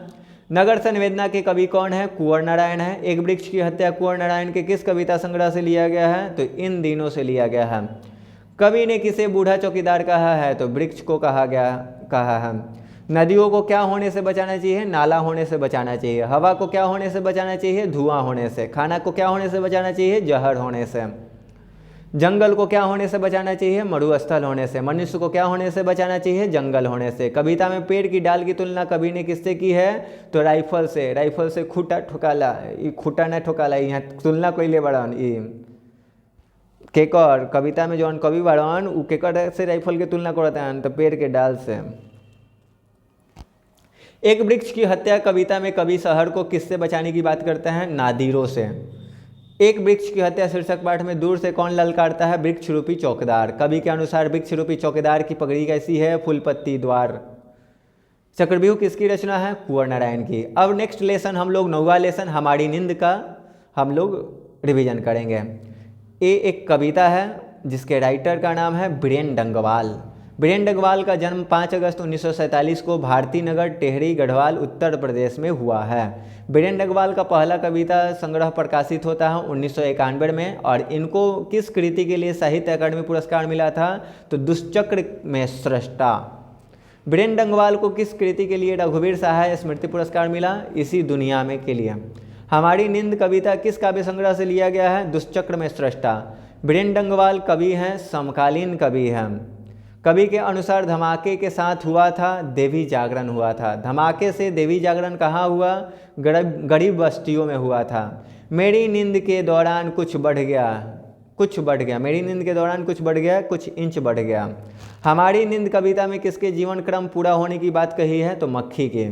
नगर संवेदना के कवि कौन है? कुंवर नारायण है। एक वृक्ष की हत्या कुंवर नारायण के किस कविता संग्रह से लिया गया है? तो इन दिनों से लिया गया है। कवि ने किसे बूढ़ा चौकीदार कहा है? तो वृक्ष को कहा है। नदियों को क्या होने से बचाना चाहिए? नाला होने से बचाना चाहिए। हवा को क्या होने से बचाना चाहिए? धुआं होने से। खाना को क्या होने से बचाना चाहिए? जहर होने से। जंगल को क्या होने से बचाना चाहिए? मरुस्थल होने से। मनुष्य को क्या होने से बचाना चाहिए? जंगल होने से। कविता में पेड़ की डाल की तुलना कवि ने किससे की है? तो राइफल से। राइफल से खूटा ठोकाला, खूटा न ठोकाला, यहाँ तुलना कोई ले बड़न केकर कविता में जौन कवि बड़न उ केकर से राइफल की तुलना करते हैं? तो पेड़ के डाल से। एक वृक्ष की हत्या कविता में कवि शहर को किससे बचाने की बात करते हैं? नादिरों से। एक वृक्ष की हत्या शीर्षक पाठ में दूर से कौन ललकारता है? वृक्ष रूपी चौकीदार। कवि के अनुसार वृक्ष रूपी चौकीदार की पगड़ी कैसी है? फूलपत्ती द्वार। चक्रव्यूह किसकी रचना है? कुंवर नारायण की। अब नेक्स्ट लेसन हम लोग 9वां लेसन हमारी नींद का हम लोग रिवीजन करेंगे। ये एक कविता है जिसके राइटर का नाम है बीरेन डंगवाल। बीरेन डंगवाल का जन्म 5 अगस्त 1947 को भारती नगर टेहरी गढ़वाल उत्तर प्रदेश में हुआ है। बीरेन डंगवाल का पहला कविता संग्रह प्रकाशित होता है 1991 में और इनको किस कृति के लिए साहित्य अकादमी पुरस्कार मिला था? तो दुष्चक्र में सृष्टा। बीरेन डंगवाल को किस कृति के लिए रघुवीर सहाय स्मृति पुरस्कार मिला? इसी दुनिया में के लिए। हमारी नींद कविता किस काव्य संग्रह से लिया गया है? दुष्चक्र में सृष्टा। बीरेन डंगवाल कवि हैं, समकालीन कवि हैं। कवि के अनुसार धमाके के साथ हुआ था देवी जागरण हुआ था। धमाके से देवी जागरण कहाँ हुआ? गरीब बस्तियों में हुआ था। मेरी नींद के दौरान कुछ बढ़ गया, कुछ बढ़ गया। मेरी नींद के दौरान कुछ बढ़ गया, कुछ इंच बढ़ गया। हमारी नींद कविता में किसके जीवन क्रम पूरा होने की बात कही है? तो मक्खी के।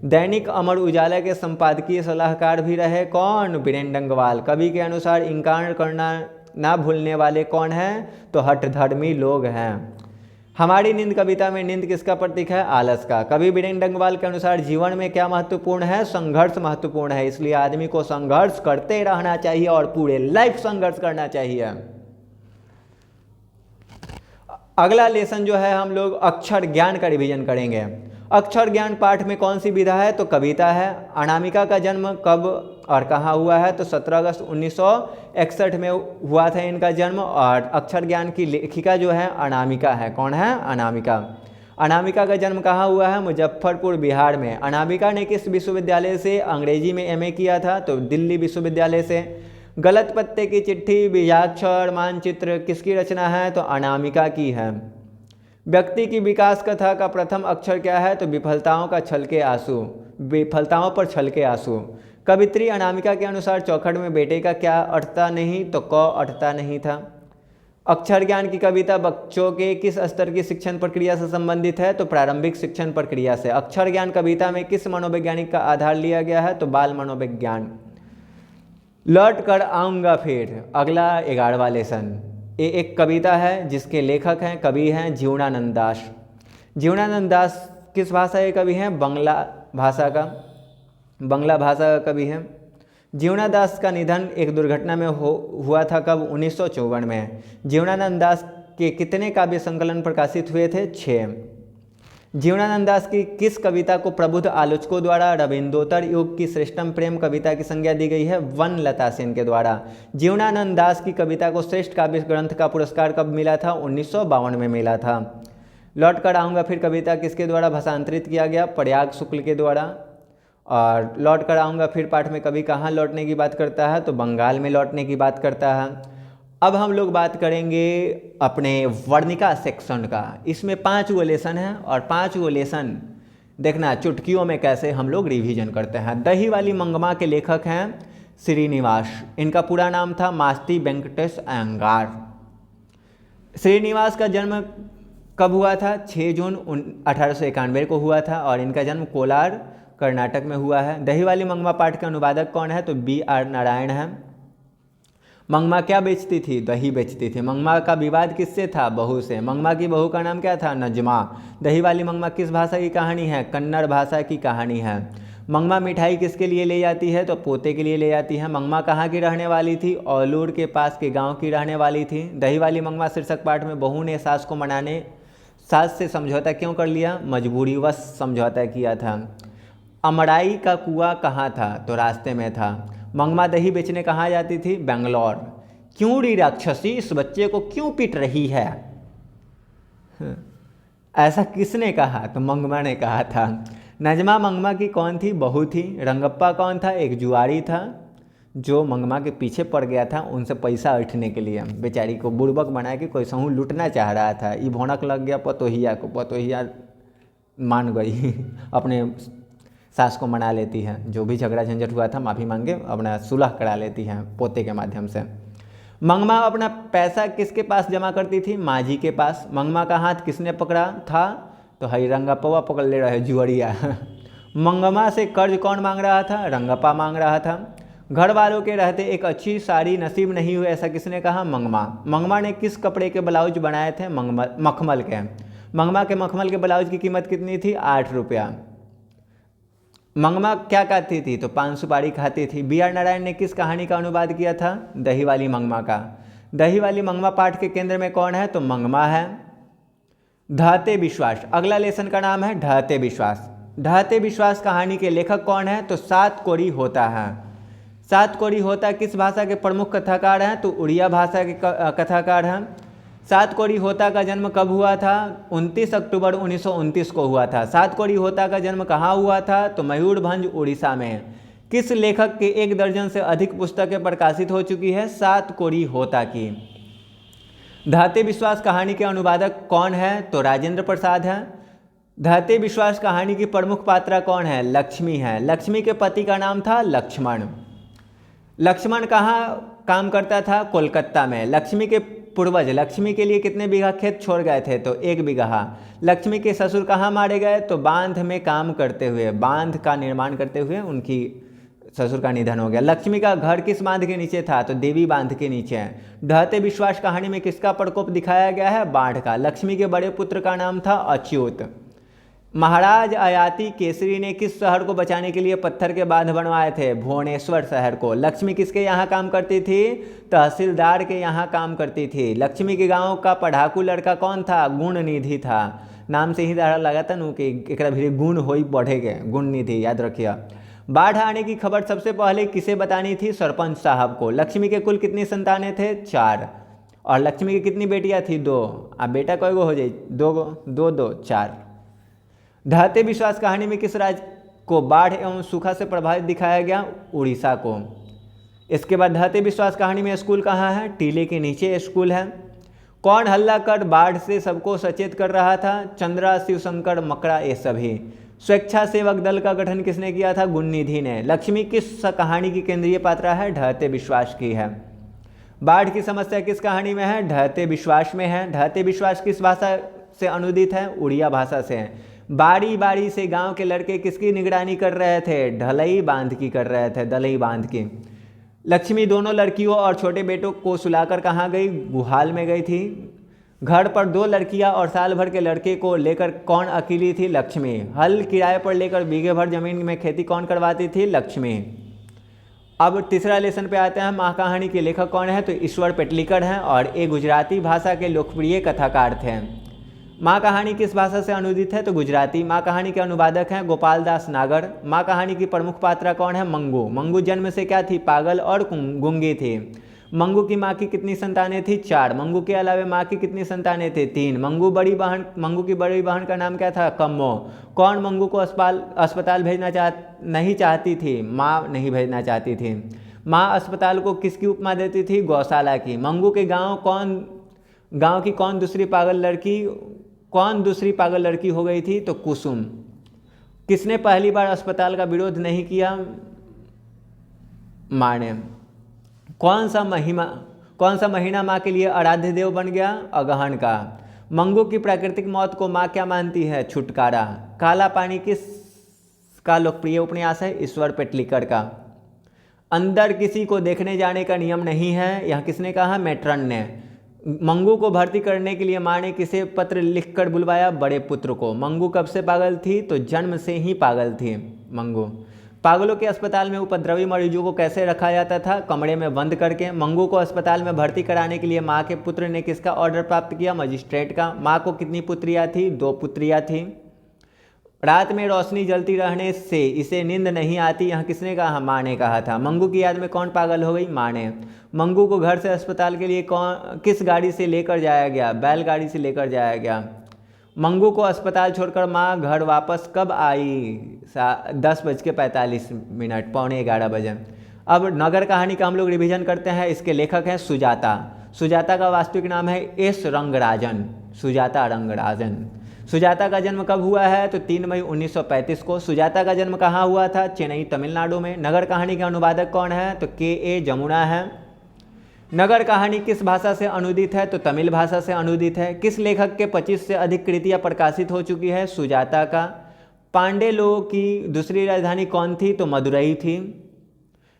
दैनिक अमर उजाला के संपादकीय सलाहकार भी रहे कौन? बीरेन डंगवाल। कवि के अनुसार इंकार करना ना भूलने वाले कौन हैं? तो हठधर्मी लोग हैं। हमारी नींद कविता में नींद किसका प्रतीक है? आलस का। कवि बीरेन डंगवाल के अनुसार जीवन में क्या महत्वपूर्ण है? संघर्ष महत्वपूर्ण है, इसलिए आदमी को संघर्ष करते रहना चाहिए और पूरे लाइफ संघर्ष करना चाहिए। अगला लेसन जो है हम लोग अक्षर ज्ञान का रिवीजन करेंगे। अक्षर ज्ञान पाठ में कौन सी विधा है? तो कविता है। अनामिका का जन्म कब और कहाँ हुआ है? तो 17 अगस्त 1961 में हुआ था इनका जन्म। और अक्षर ज्ञान की लेखिका जो है अनामिका है। कौन है? अनामिका। अनामिका का जन्म कहाँ हुआ है? मुजफ्फरपुर बिहार में। अनामिका ने किस विश्वविद्यालय से अंग्रेजी में MA किया था? तो दिल्ली विश्वविद्यालय से। गलत पत्ते की चिट्ठी, बीजाक्षर, मानचित्र किसकी रचना है? तो अनामिका की है। व्यक्ति की विकास कथा का प्रथम अक्षर क्या है? तो विफलताओं का छलके आंसू, विफलताओं पर छलके आंसू। कवित्री अनामिका के अनुसार चौखट में बेटे का क्या अटता नहीं? तो क अटता नहीं था। अक्षर ज्ञान की कविता बच्चों के किस स्तर की शिक्षण प्रक्रिया से संबंधित है? तो प्रारंभिक शिक्षण प्रक्रिया से। अक्षर ज्ञान कविता में किस मनोवैज्ञानिक का आधार लिया गया है? तो बाल मनोविज्ञान। लौट कर आऊँगा फिर अगला 11वां लेसन। ये एक कविता है जिसके लेखक हैं कवि हैं जीवनानंद दास। जीवनानंद दास किस भाषा के कवि हैं? बांग्ला भाषा का कवि हैं। जीवनानंद दास का निधन एक दुर्घटना में हुआ था कब? 1954 में। जीवनानंद दास के कितने काव्य संकलन प्रकाशित हुए थे? 6। जीवनानंद दास की किस कविता को प्रबुद्ध आलोचकों द्वारा रविंद्रोत्तर युग की श्रेष्ठतम प्रेम कविता की संज्ञा दी गई है? वनलता सेन के द्वारा। जीवनानंद दास की कविता को श्रेष्ठ काव्य ग्रंथ का पुरस्कार कब मिला था? 1952 में मिला था। लौट कर आऊँगा फिर कविता किसके द्वारा भाषांतरित किया गया? प्रयाग शुक्ल के द्वारा। और लौट कर आऊँगा फिर पाठ में कवि कहाँ लौटने की बात करता है? तो बंगाल में लौटने की बात करता है। अब हम लोग बात करेंगे अपने वर्णिका सेक्शन का। इसमें 5 गो लेसन है और 5 गो लेसन देखना चुटकियों में कैसे हम लोग रिवीजन करते हैं। दही वाली मंगमा के लेखक हैं श्रीनिवास। इनका पूरा नाम था मास्ती वेंकटेश अयंगार। श्रीनिवास का जन्म कब हुआ था? 6 जून 1891 को हुआ था और इनका जन्म कोलार कर्नाटक में हुआ है। दही वाली मंगमा पाठ के अनुवादक कौन है? तो BR नारायण है। मंगमा क्या बेचती थी? दही बेचती थी। मंगमा का विवाद किससे था? बहू से। मंगमा की बहू का नाम क्या था? नजमा। दही वाली मंगमा किस भाषा की कहानी है? कन्नड़ भाषा की कहानी है। मंगमा मिठाई किसके लिए ले जाती है? तो पोते के लिए ले जाती है। मंगमा कहाँ की रहने वाली थी? औलूर के पास के गाँव की रहने वाली थी। दही वाली मंगमा शीर्षक पाठ में बहू ने सास को मनाने सास से समझौता क्यों कर लिया? मजबूरीवश समझौता किया था। अमराई का कुआं कहाँ था? तो रास्ते में था। मंगमा दही बेचने कहाँ जाती थी? बेंगलोर। क्यों री राक्षसी इस बच्चे को क्यों पीट रही है? ऐसा किसने कहा? तो मंगमा ने कहा था। नजमा मंगमा की कौन थी? बहू थी। रंगप्पा कौन था? एक जुआरी था जो मंगमा के पीछे पड़ गया था उनसे पैसा ऐंठने के लिए बेचारी को बुड़बक बनाया कि कोई सहूँ लूटना चाह रहा था। ये भौनक लग गया पतोहिया को, पतोहिया मान गई अपने सास को मना लेती है, जो भी झगड़ा झंझट हुआ था माफ़ी मांग के अपना सुलह करा लेती हैं पोते के माध्यम से। मंगमा अपना पैसा किसके पास जमा करती थी? माँ जी के पास। मंगमा का हाथ किसने पकड़ा था? तो हई रंगप्पा पकड़ ले रहे जुअरिया। मंगमा से कर्ज कौन मांग रहा था? रंगप्पा मांग रहा था। घर वालों के रहते एक अच्छी साड़ी नसीब नहीं हुई, ऐसा किसने कहा? मंगमा। मंगमा ने किस कपड़े के ब्लाउज बनाए थे? मखमल के। मंगमा के मखमल के ब्लाउज की कीमत कितनी थी? 8 रुपया। मंगमा क्या खाती थी? तो पान सुपारी खाती थी। बी आर नारायण ने किस कहानी का अनुवाद किया था? दही वाली मंगमा का। दही वाली मंगमा पाठ के केंद्र में कौन है? तो मंगमा है। ढहते विश्वास, अगला लेसन का नाम है ढहते विश्वास। ढहते विश्वास कहानी के लेखक कौन है? तो सात कोरी होता है। सात कोरी होता किस भाषा के प्रमुख कथाकार हैं? तो उड़िया भाषा के कथाकार हैं। सात कोरी होता का जन्म कब हुआ था? 29 अक्टूबर 1929 को हुआ था। सात कोरी होता का जन्म कहाँ हुआ था? तो मयूरभंज उड़ीसा में। किस लेखक के 1 दर्जन से अधिक पुस्तकें प्रकाशित हो चुकी है? सात कोरी होता की। ढहते विश्वास कहानी के अनुवादक कौन है? तो राजेंद्र प्रसाद है। ढहते विश्वास कहानी की प्रमुख पात्रा कौन है? लक्ष्मी है। लक्ष्मी के पति का नाम था लक्ष्मण। लक्ष्मण कहाँ काम करता था? कोलकाता में। लक्ष्मी के पूर्वज लक्ष्मी के लिए कितने बीघा खेत छोड़ गए थे? तो 1 बीघा। लक्ष्मी के ससुर कहाँ मारे गए? तो बांध में काम करते हुए, बांध का निर्माण करते हुए उनकी ससुर का निधन हो गया। लक्ष्मी का घर किस बांध के नीचे था? तो देवी बांध के नीचे। ढहते विश्वास कहानी में किसका प्रकोप दिखाया गया है? बाढ़ का। लक्ष्मी के बड़े पुत्र का नाम था अच्युत। महाराज अयाती केसरी ने किस शहर को बचाने के लिए पत्थर के बांध बनवाए थे? भुवनेश्वर शहर को। लक्ष्मी किसके यहाँ काम करती थी? तहसीलदार के यहाँ काम करती थी। लक्ष्मी के गांव का पढ़ाकू लड़का कौन था? गुणनिधि था। नाम से ही दाड़ा लगा था नु कि एकरा भी गुण हो बढ़ेगे, गुणनिधि याद रखिए। बाढ़ आने की खबर सबसे पहले किसे बतानी थी? सरपंच साहब को। लक्ष्मी के कुल कितनी संतानें थे? 4। और लक्ष्मी की कितनी बेटियां थी? 2। अब बेटा कई गो हो जाए? 2 गो, 2 2 4। ढहते विश्वास कहानी में किस राज्य को बाढ़ एवं सूखा से प्रभावित दिखाया गया? उड़ीसा को। इसके बाद ढहते विश्वास कहानी में स्कूल कहाँ है? टीले के नीचे स्कूल है। कौन हल्ला कर बाढ़ से सबको सचेत कर रहा था? चंद्रा, शिवशंकर, मकड़ा, ये सभी। स्वेच्छासेवक दल का गठन किसने किया था? गुणनिधि ने। लक्ष्मी किस कहानी की केंद्रीय पात्रा है? ढहते विश्वास की है। बाढ़ की समस्या किस कहानी में है? ढहते विश्वास में है। ढहते विश्वास किस भाषा से अनुदित है? उड़िया भाषा से। बारी बारी से गांव के लड़के किसकी निगरानी कर रहे थे? ढलई बांध की कर रहे थे, दलई बांध की। लक्ष्मी दोनों लड़कियों और छोटे बेटों को सुलाकर कहाँ गई? गुहाल में गई थी। घर पर 2 लड़कियां और साल भर के लड़के को लेकर कौन अकेली थी? लक्ष्मी। हल किराए पर लेकर बीघे भर जमीन में खेती कौन करवाती थी? लक्ष्मी। अब तीसरा लेसन पे आते हैं। माँ कहानी के लेखक कौन है? तो ईश्वर पेटलीकर हैं और ये गुजराती भाषा के लोकप्रिय कथाकार थे। माँ कहानी किस भाषा से अनुदित है? तो गुजराती। माँ कहानी के अनुवादक हैं गोपाल दास नागर। माँ कहानी की प्रमुख पात्रा कौन है? मंगू। मंगू जन्म से क्या थी? पागल और गूंगी थी। मंगू की माँ की कितनी संतानें थी? 4। मंगू के अलावा माँ की कितनी संतानें थी? 3। मंगू की बड़ी बहन का नाम क्या था? कम्मो। कौन मंगू को अस्पताल भेजना नहीं चाहती थी? माँ नहीं भेजना चाहती थी। माँ अस्पताल को किसकी उपमा देती थी? गौशाला की। मंगू के गाँव की कौन दूसरी पागल लड़की हो गई थी? तो कुसुम। किसने पहली बार अस्पताल का विरोध नहीं किया? माँ ने। कौन सा महीना माँ के लिए आराध्य देव बन गया? अगहन का। मंगू की प्राकृतिक मौत को माँ क्या मानती है? छुटकारा। काला पानी किस का लोकप्रिय उपन्यास है? ईश्वर पेटलीकर का। अंदर किसी को देखने जाने का नियम नहीं है, यह किसने कहा? मैट्रन ने। मंगू को भर्ती करने के लिए माँ ने किसे पत्र लिखकर बुलवाया? बड़े पुत्र को। मंगू कब से पागल थी? तो जन्म से ही पागल थी मंगू। पागलों के अस्पताल में उपद्रवी मरीजों को कैसे रखा जाता था? कमरे में बंद करके। मंगू को अस्पताल में भर्ती कराने के लिए माँ के पुत्र ने किसका ऑर्डर प्राप्त किया? मजिस्ट्रेट का। माँ को कितनी पुत्रियाँ थी? 2 पुत्रियाँ थी। रात में रोशनी जलती रहने से इसे नींद नहीं आती, यह किसने कहा? माँ ने कहा था। मंगू की याद में कौन पागल हो गई? माँ ने। मंगू को घर से अस्पताल के लिए किस गाड़ी से लेकर जाया गया? बैलगाड़ी से लेकर जाया गया। मंगू को अस्पताल छोड़कर माँ घर वापस कब आई? 10:45, 11:45 बजे। अब नगर कहानी का हम लोग रिवीजन करते हैं। इसके लेखक हैं सुजाता। सुजाता का वास्तविक नाम है एस रंगराजन, सुजाता रंगराजन। सुजाता का जन्म कब हुआ है? तो 3 मई 1935 को। सुजाता का जन्म कहाँ हुआ था? चेन्नई, तमिलनाडु में। नगर कहानी के अनुवादक कौन है? तो के जमुना है। नगर कहानी किस भाषा से अनुदित है? तो तमिल भाषा से अनुदित है। किस लेखक के 25 से अधिक कृतियाँ प्रकाशित हो चुकी है? सुजाता का। पांडे लोगों की दूसरी राजधानी कौन थी? तो मदुरई थी।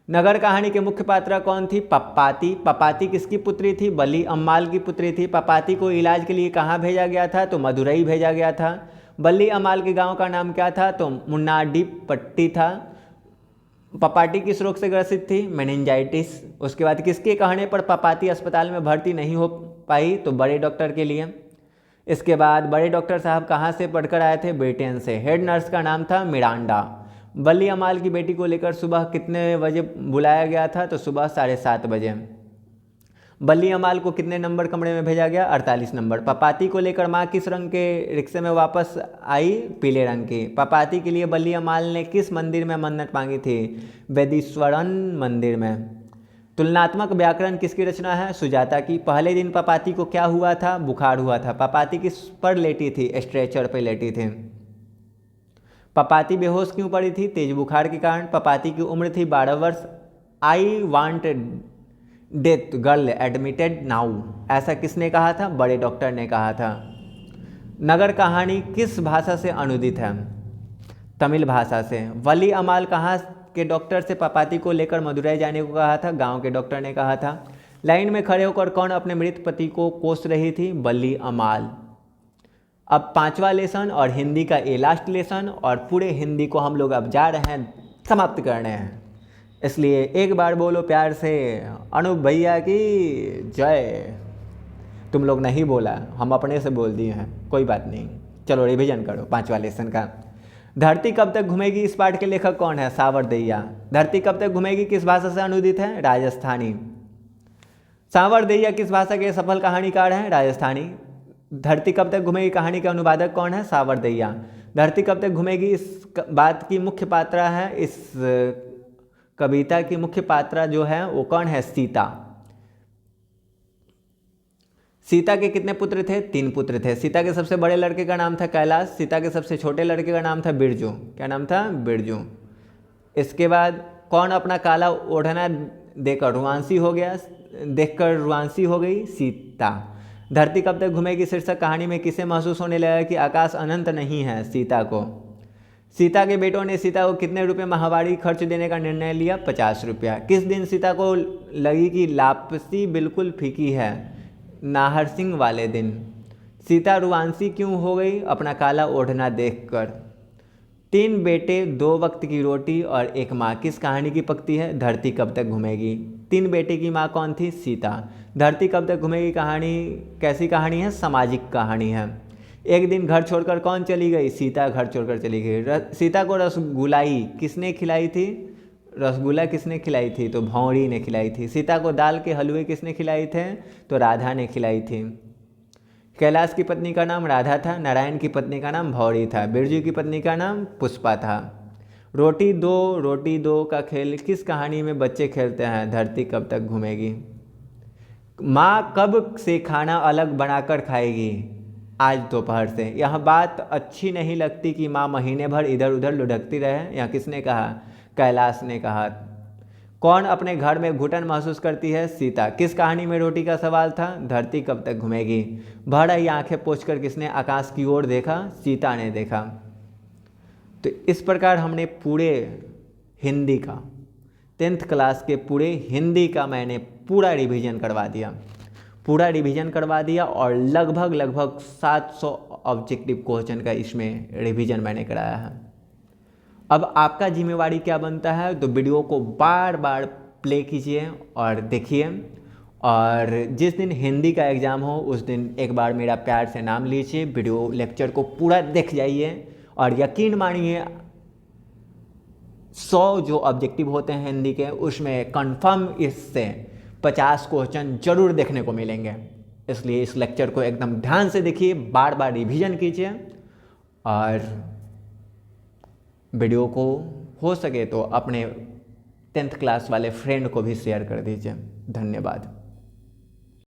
नगर कहानी के मुख्य पात्रा कौन थी? पप्पाती। पप्पाती किसकी पुत्री थी? बली अम्माल की पुत्री थी। पप्पाती को इलाज के लिए कहाँ भेजा गया था? तो मदुरई भेजा गया था। बली अम्माल के गांव का नाम क्या था? तो मुन्नाडीपट्टी था। पप्पाती किस रोग से ग्रसित थी? मेनिंजाइटिस। उसके बाद किसके कहने पर पप्पाती अस्पताल में भर्ती नहीं हो पाई? तो बड़े डॉक्टर के लिए। इसके बाद बड़े डॉक्टर साहब कहाँ से पढ़कर आए थे? ब्रिटेन से। हेड नर्स का नाम था मिरांडा। बली अमाल की बेटी को लेकर सुबह कितने बजे बुलाया गया था? तो सुबह 7:30 बजे। बली अमाल को कितने नंबर कमरे में भेजा गया? 48 नंबर। पप्पाती को लेकर माँ किस रंग के रिक्शे में वापस आई? पीले रंग की। पप्पाती के लिए बली अमाल ने किस मंदिर में मन्नत मांगी थी? वेदीश्वरन मंदिर में। तुलनात्मक व्याकरण किसकी रचना है? सुजाता की। पहले दिन पप्पाती को क्या हुआ था? बुखार हुआ था। पप्पाती किस पर लेटी थी? स्ट्रेचर पर लेटी थी। पप्पाती बेहोश क्यों पड़ी थी? तेज बुखार के कारण। पप्पाती की उम्र थी 12 वर्ष। I want death girl admitted now, ऐसा किसने कहा था? बड़े डॉक्टर ने कहा था। नगर कहानी किस भाषा से अनुदित है? तमिल भाषा से। वली अमाल कहाँ के डॉक्टर से पप्पाती को लेकर मदुरई जाने को कहा था? गांव के डॉक्टर ने कहा था। लाइन में खड़े होकर कौन अपने मृत पति को कोस रही थी? बली अमाल। अब 5वां लेसन और हिंदी का ये लास्ट लेसन, और पूरे हिंदी को हम लोग अब जा रहे हैं समाप्त करने हैं। इसलिए एक बार बोलो प्यार से, अनूप भैया की जय। तुम लोग नहीं बोला, हम अपने से बोल दिए हैं, कोई बात नहीं। चलो रिवीजन करो 5वां लेसन का। धरती कब तक घूमेगी, इस पाठ के लेखक कौन है? सावरदैया। धरती कब तक घूमेगी किस भाषा से अनुदित है? राजस्थानी। सावरदैया किस भाषा के सफल कहानीकार हैं? राजस्थानी। धरती कब तक घूमेगी कहानी के अनुवादक कौन है? सावरदैया। धरती कब तक घूमेगी इस बात की मुख्य पात्रा है, इस कविता की मुख्य पात्रा जो है वो कौन है? सीता। सीता के कितने पुत्र थे? 3 पुत्र थे। सीता के सबसे बड़े लड़के का नाम था कैलाश। सीता के सबसे छोटे लड़के का नाम था बिरजू। क्या नाम था? बिरजू। इसके बाद कौन अपना काला ओढ़ना देखकर रुआंसी हो गई? सीता। धरती कब तक घूमेगी शीर्षक कहानी में किसे महसूस होने लगा कि आकाश अनंत नहीं है? सीता को। सीता के बेटों ने सीता को कितने रुपए माहवारी खर्च देने का निर्णय लिया? 50 रुपया। किस दिन सीता को लगी कि लापसी बिल्कुल फीकी है? नाहरसिंह वाले दिन। सीता रुआंसी क्यों हो गई? अपना काला ओढ़ना देखकर। 3 बेटे, 2 वक्त की रोटी और 1 माँ किस कहानी की पकती है? धरती कब तक घूमेगी। 3 बेटे की माँ कौन थी? सीता। धरती कब तक घूमेगी कहानी कैसी कहानी है? सामाजिक कहानी है। एक दिन घर छोड़कर कौन चली गई? सीता घर छोड़कर चली गई। सीता को रसगुल्लाई किसने खिलाई थी? रसगुल्ला किसने खिलाई थी? तो भौरी ने खिलाई थी। सीता को दाल के हलवे किसने खिलाई थे? तो राधा ने खिलाई थी। कैलाश की पत्नी का नाम राधा था। नारायण की पत्नी का नाम भौरी था। बिरजू की पत्नी का नाम पुष्पा था। रोटी दो का खेल किस कहानी में बच्चे खेलते हैं? धरती कब तक घूमेगी। माँ कब से खाना अलग बनाकर खाएगी? आज दोपहर से। यह बात अच्छी नहीं लगती कि माँ महीने भर इधर उधर लुढ़कती रहे। यह किसने कहा? कैलाश ने कहा। कौन अपने घर में घुटन महसूस करती है? सीता। किस कहानी में रोटी का सवाल था? धरती कब तक घूमेगी। भर आई आंखें पोंछकर किसने आकाश की ओर देखा? सीता ने देखा। तो इस प्रकार हमने पूरे हिंदी का 10th क्लास के पूरे हिंदी का मैंने पूरा रिवीजन करवा दिया और लगभग 700 ऑब्जेक्टिव क्वेश्चन का इसमें रिवीजन मैंने कराया है। अब आपका जिम्मेवारी क्या बनता है? तो वीडियो को बार बार प्ले कीजिए और देखिए, और जिस दिन हिंदी का एग्ज़ाम हो उस दिन एक बार मेरा प्यार से नाम लीजिए, वीडियो लेक्चर को पूरा देख जाइए और यकीन मानिए 100 जो ऑब्जेक्टिव होते हैं हिंदी के उसमें कंफर्म इससे 50 क्वेश्चन जरूर देखने को मिलेंगे। इसलिए इस लेक्चर को एकदम ध्यान से देखिए, बार बार रिवीजन कीजिए और वीडियो को हो सके तो अपने 10th क्लास वाले फ्रेंड को भी शेयर कर दीजिए। धन्यवाद।